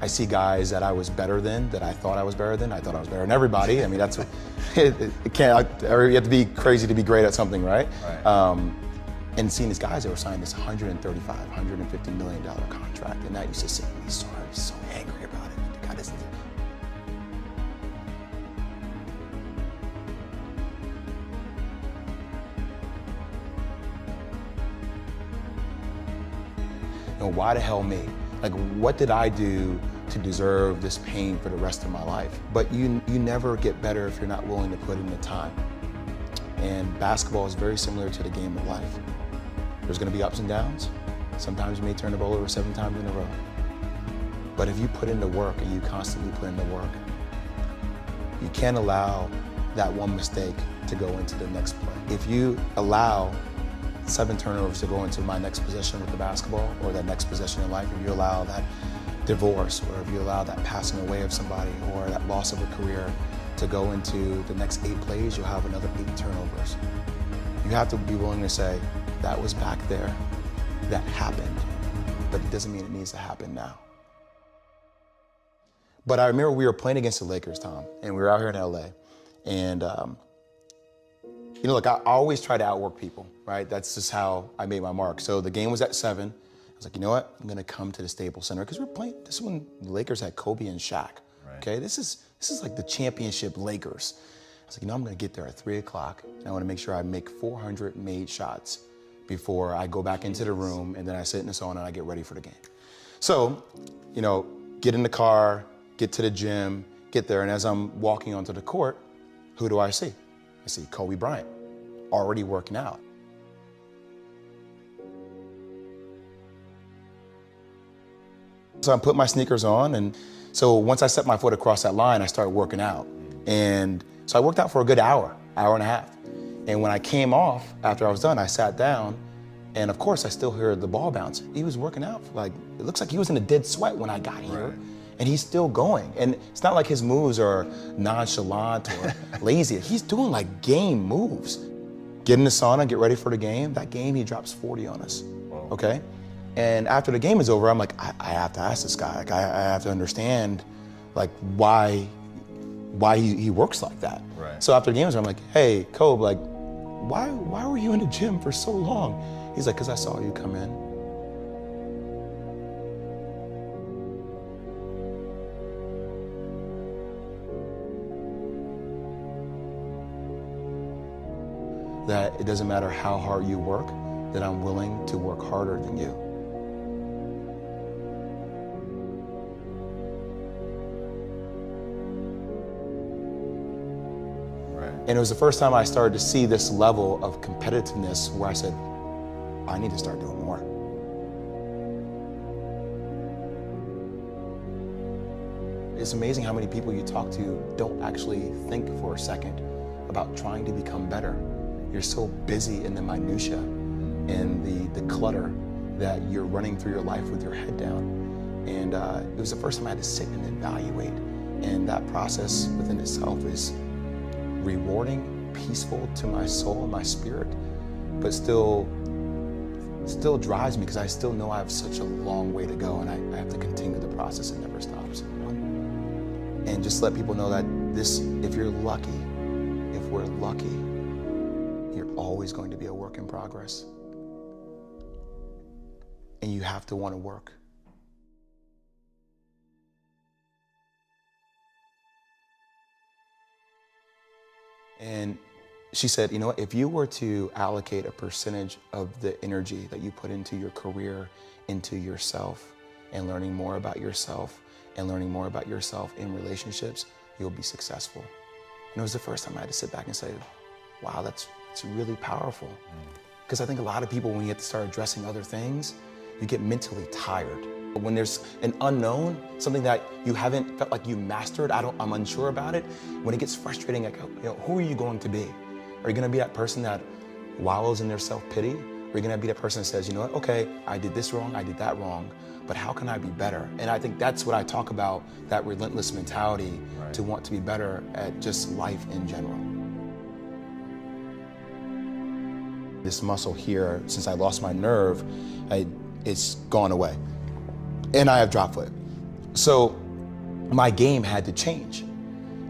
N: I see guys that I was better than, that I thought I was better than. I thought I was better than everybody. I mean, that's what, you have to be crazy to be great at something, right? And seeing these guys that were signing this $135, $150 million contract, and that used to sit me so I was so angry about it. The guy doesn't. You know, why the hell me? Like, what did I do to deserve this pain for the rest of my life? But you never get better if you're not willing to put in the time. And basketball is very similar to the game of life. There's gonna be ups and downs. Sometimes you may turn the ball over 7 times in a row. But if you put in the work and you constantly put in the work, you can't allow that one mistake to go into the next play. If you allow 7 turnovers to go into my next possession with the basketball, or that next possession in life, if you allow that divorce, or if you allow that passing away of somebody, or that loss of a career to go into the next 8 plays, you'll have another 8 turnovers. You have to be willing to say, that was back there, that happened, but it doesn't mean it needs to happen now. But I remember we were playing against the Lakers, Tom, and we were out here in LA. And, you know, look, I always try to outwork people, right? That's just how I made my mark. So the game was at 7. I was like, you know what? I'm gonna come to the Staples Center, because we're playing, this is when the Lakers had Kobe and Shaq, okay? This is like the championship Lakers. I was like, you know, I'm gonna get there at 3 o'clock, and I wanna make sure I make 400 made shots before I go back into the room, and then I sit in the sauna and I get ready for the game. So, you know, get in the car, get to the gym, get there, and as I'm walking onto the court, who do I see? I see Kobe Bryant, already working out. So I put my sneakers on, and so once I set my foot across that line, I started working out. And so I worked out for a good hour and a half. And when I came off, after I was done, I sat down, and of course I still heard the ball bounce. He was working out, like, it looks like he was in a dead sweat when I got here. And he's still going. And it's not like his moves are nonchalant or lazy. He's doing like game moves. Get in the sauna, get ready for the game. That game, he drops 40 on us, okay? And after the game is over, I'm like, I have to ask this guy. Like, I have to understand, like, why he works like that. So after the game is over, I'm like, hey, Kobe, like, why were you in the gym for so long? He's like, because I saw you come in. That it doesn't matter how hard you work, that I'm willing to work harder than you. And it was the first time I started to see this level of competitiveness where I said, I need to start doing more. It's amazing how many people you talk to don't actually think for a second about trying to become better. You're so busy in the minutia and the clutter that you're running through your life with your head down. And it was the first time I had to sit and evaluate. And that process within itself is rewarding, peaceful to my soul and my spirit, but still drives me because I still know I have such a long way to go, and I have to continue the process. It never stops. And just let people know that this, if you're lucky, if we're lucky, you're always going to be a work in progress. And you have to want to work. And she said, you know what, if you were to allocate a percentage of the energy that you put into your career, into yourself, and learning more about yourself, and learning more about yourself in relationships, you'll be successful. And it was the first time I had to sit back and say, wow, it's really powerful. Because I think a lot of people, when you have to start addressing other things, you get mentally tired. When there's an unknown, something that you haven't felt like you mastered, I'm unsure about it, when it gets frustrating, like, you know, who are you going to be? Are you gonna be that person that wallows in their self-pity? Or are you gonna be that person that says, you know what, okay, I did this wrong, I did that wrong, but how can I be better? And I think that's what I talk about, that relentless mentality to want to be better at just life in general. This muscle here, since I lost my nerve, it's gone away. And I have drop foot. So my game had to change.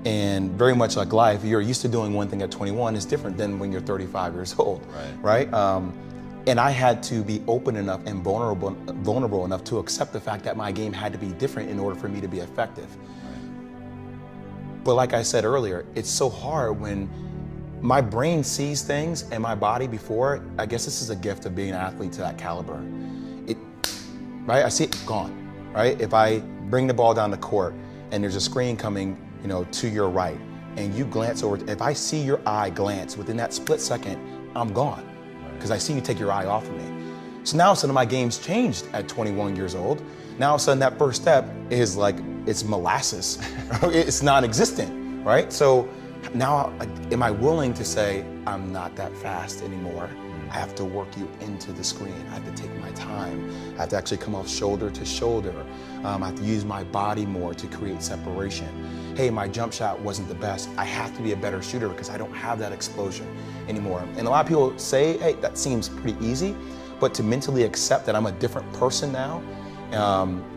N: And very much like life, you're used to doing one thing at 21 is different than when you're 35 years old, right? And I had to be open enough and vulnerable enough to accept the fact that my game had to be different in order for me to be effective. But like I said earlier, it's so hard when my brain sees things and my body before. I guess this is a gift of being an athlete to that caliber. Right, I see it gone, right? If I bring the ball down the court and there's a screen coming, you know, to your right, and you glance over, if I see your eye glance within that split second, I'm gone. Because I see you take your eye off of me. So now all of a sudden my game's changed at 21 years old. Now all of a sudden that first step is like, it's molasses. It's non-existent, right? So now am I willing to say, I'm not that fast anymore? I have to work you into the screen. I have to take my time. I have to actually come off shoulder to shoulder. I have to use my body more to create separation. Hey, my jump shot wasn't the best. I have to be a better shooter because I don't have that explosion anymore. And a lot of people say, hey, that seems pretty easy, but to mentally accept that I'm a different person now,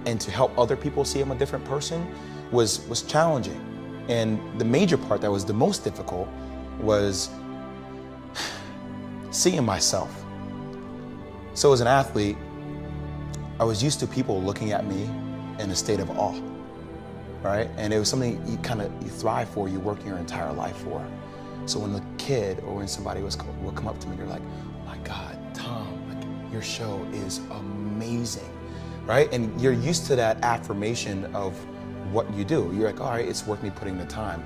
N: and to help other people see I'm a different person was challenging. And the major part that was the most difficult was seeing myself. So as an athlete, I was used to people looking at me in a state of awe, right? And it was something you thrive for, you work your entire life for. So when the kid or when somebody would come up to me, they're like, oh my God, Tom, like, your show is amazing, right? And you're used to that affirmation of what you do. You're like, all right, it's worth me putting the time.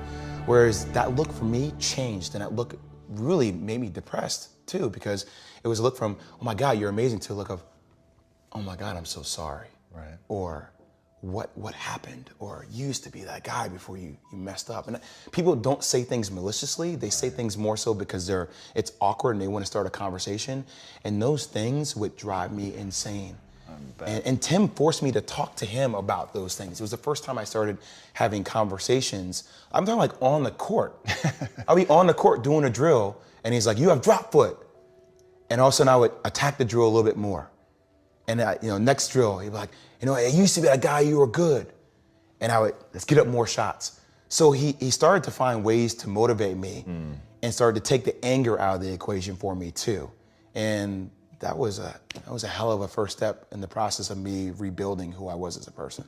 N: Whereas that look for me changed, and that look really made me depressed too, because it was a look from, oh my God, you're amazing, to a look of, oh my God, I'm so sorry.
B: Right.
N: Or what happened? Or you used to be that guy before you messed up. And people don't say things maliciously. They say things more so because it's awkward and they want to start a conversation. And those things would drive me insane. And Tim forced me to talk to him about those things. It was the first time I started having conversations. I'm talking like on the court. I'll be on the court doing a drill, and he's like, you have drop foot. And all of a sudden I would attack the drill a little bit more. And next drill, he'd be like, it used to be that guy, you were good. And I would, let's get up more shots. So he started to find ways to motivate me and started to take the anger out of the equation for me too. And that was a hell of a first step in the process of me rebuilding who I was as a person.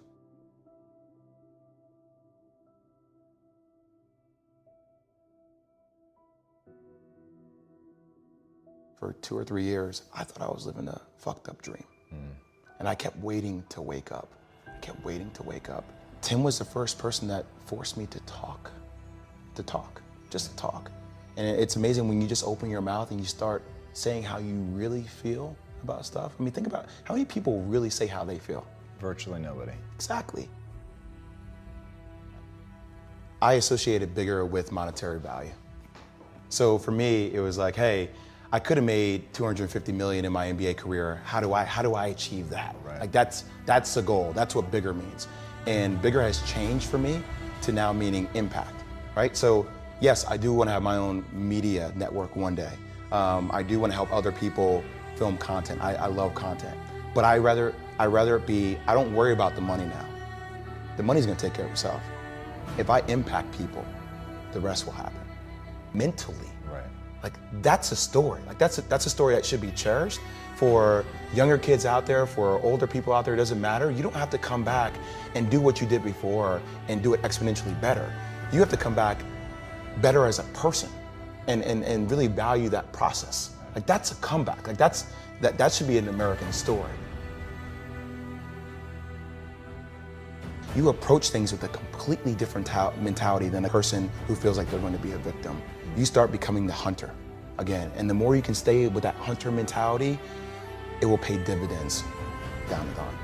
N: For 2 or 3 years, I thought I was living a fucked up dream. And I kept waiting to wake up. Tim was the first person that forced me to talk, just to talk. And it's amazing when you just open your mouth and you start saying how you really feel about stuff. I mean, think about how many people really say how they feel.
B: Virtually nobody.
N: Exactly. I associated bigger with monetary value. So for me, it was like, hey, I could have made $250 million in my NBA career. How do I achieve that?
B: Right.
N: Like that's the goal. That's what bigger means. And bigger has changed for me to now meaning impact, right? So yes, I do want to have my own media network one day. I do want to help other people film content. I love content, but I rather it be, I don't worry about the money now. The money's gonna take care of itself. If I impact people, the rest will happen. Mentally,
B: right?
N: Like that's a story. Like that's a story that should be cherished for younger kids out there, for older people out there. It doesn't matter. You don't have to come back and do what you did before and do it exponentially better. You have to come back better as a person and really value that process. Like that's a comeback. Like that should be an American story. You approach things with a completely different mentality than a person who feels like they're going to be a victim. You start becoming the hunter again. And the more you can stay with that hunter mentality, it will pay dividends down the line.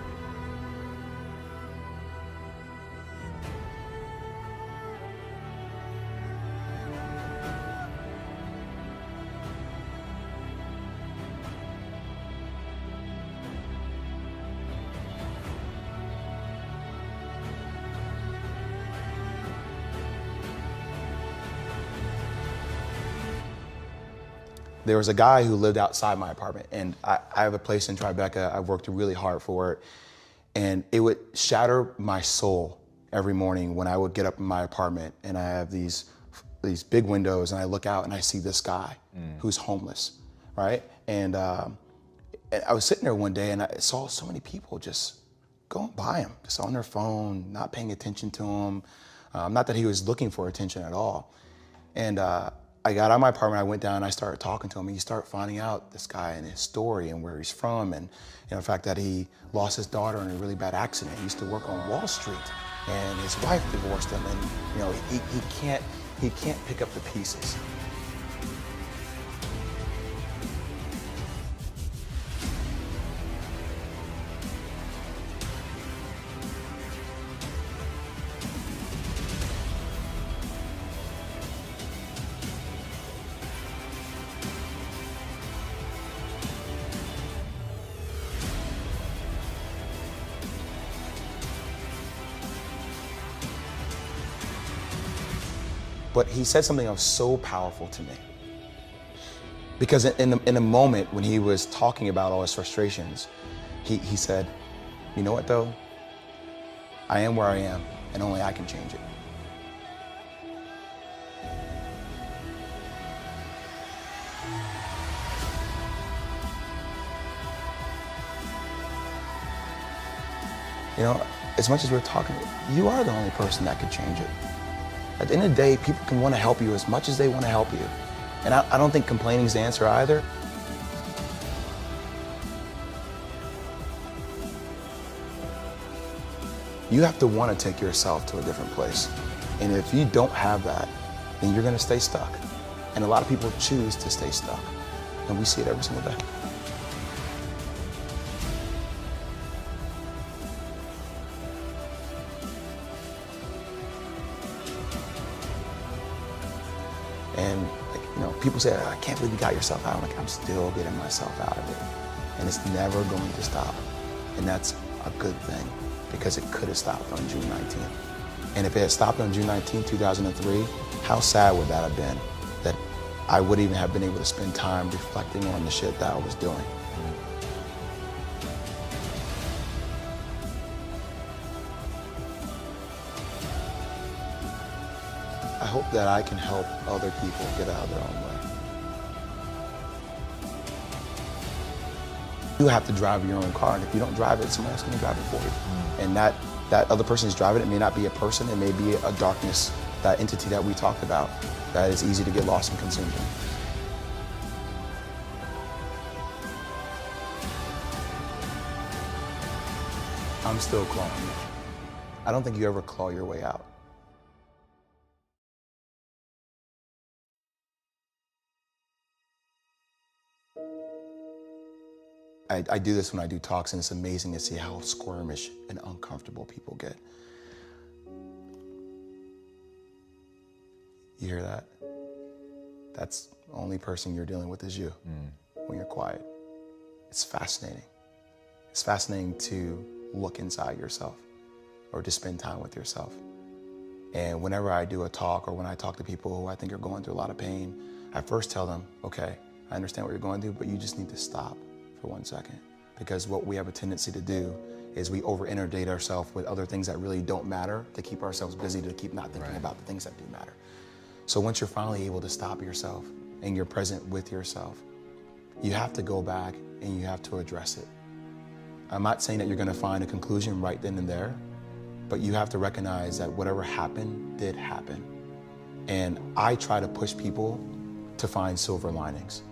N: There was a guy who lived outside my apartment, and I have a place in Tribeca. I worked really hard for it, and it would shatter my soul every morning when I would get up in my apartment and I have these big windows and I look out and I see this guy who's homeless, right? And I was sitting there one day and I saw so many people just going by him, just on their phone, not paying attention to him. Not that he was looking for attention at all. And I got out of my apartment, I went down and I started talking to him, and you start finding out this guy and his story and where he's from, and the fact that he lost his daughter in a really bad accident. He used to work on Wall Street and his wife divorced him, and he can't pick up the pieces. But he said something that was so powerful to me. Because in a moment when he was talking about all his frustrations, he said, you know what though? I am where I am, and only I can change it. You know, as much as we're talking, you are the only person that could change it. At the end of the day, people can want to help you as much as they want to help you. And I don't think complaining is the answer either. You have to want to take yourself to a different place. And if you don't have that, then you're going to stay stuck. And a lot of people choose to stay stuck. And we see it every single day. And you know, people say, I can't believe you got yourself out. I'm like, I'm still getting myself out of it. And it's never going to stop. And that's a good thing, because it could have stopped on June 19th. And if it had stopped on June 19th, 2003, how sad would that have been? That I wouldn't even have been able to spend time reflecting on the shit that I was doing. I hope that I can help other people get out of their own way. You have to drive your own car, and if you don't drive it, someone else can drive it for you. And that other person is driving it may not be a person, it may be a darkness, that entity that we talked about, that is easy to get lost and consumed in. I'm still clawing. I don't think you ever claw your way out. I do this when I do talks, and it's amazing to see how squirmish and uncomfortable people get. You hear that? That's the only person you're dealing with is you when you're quiet. It's fascinating. It's fascinating to look inside yourself or to spend time with yourself. And whenever I do a talk, or when I talk to people who I think are going through a lot of pain, I first tell them, okay, I understand what you're going through, but you just need to stop for 1 second. Because what we have a tendency to do is we over-inundate ourselves with other things that really don't matter, to keep ourselves busy, to keep not thinking about the things that do matter. So once you're finally able to stop yourself and you're present with yourself, you have to go back and you have to address it. I'm not saying that you're gonna find a conclusion right then and there, but you have to recognize that whatever happened did happen. And I try to push people to find silver linings.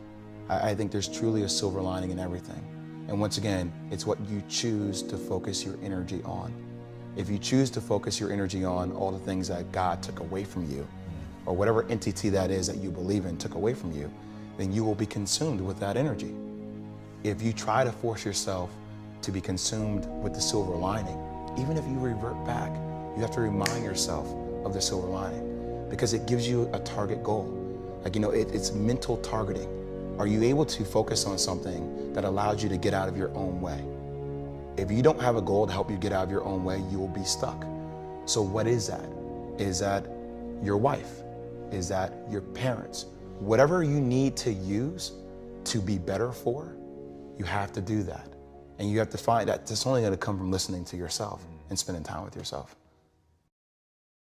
N: I think there's truly a silver lining in everything. And once again, it's what you choose to focus your energy on. If you choose to focus your energy on all the things that God took away from you, or whatever entity that is that you believe in took away from you, then you will be consumed with that energy. If you try to force yourself to be consumed with the silver lining, even if you revert back, you have to remind yourself of the silver lining, because it gives you a target goal. Like, you know, it's mental targeting. Are you able to focus on something that allows you to get out of your own way? If you don't have a goal to help you get out of your own way, you will be stuck. So what is that? Is that your wife? Is that your parents? Whatever you need to use to be better for, you have to do that. And you have to find that it's only going to come from listening to yourself and spending time with yourself.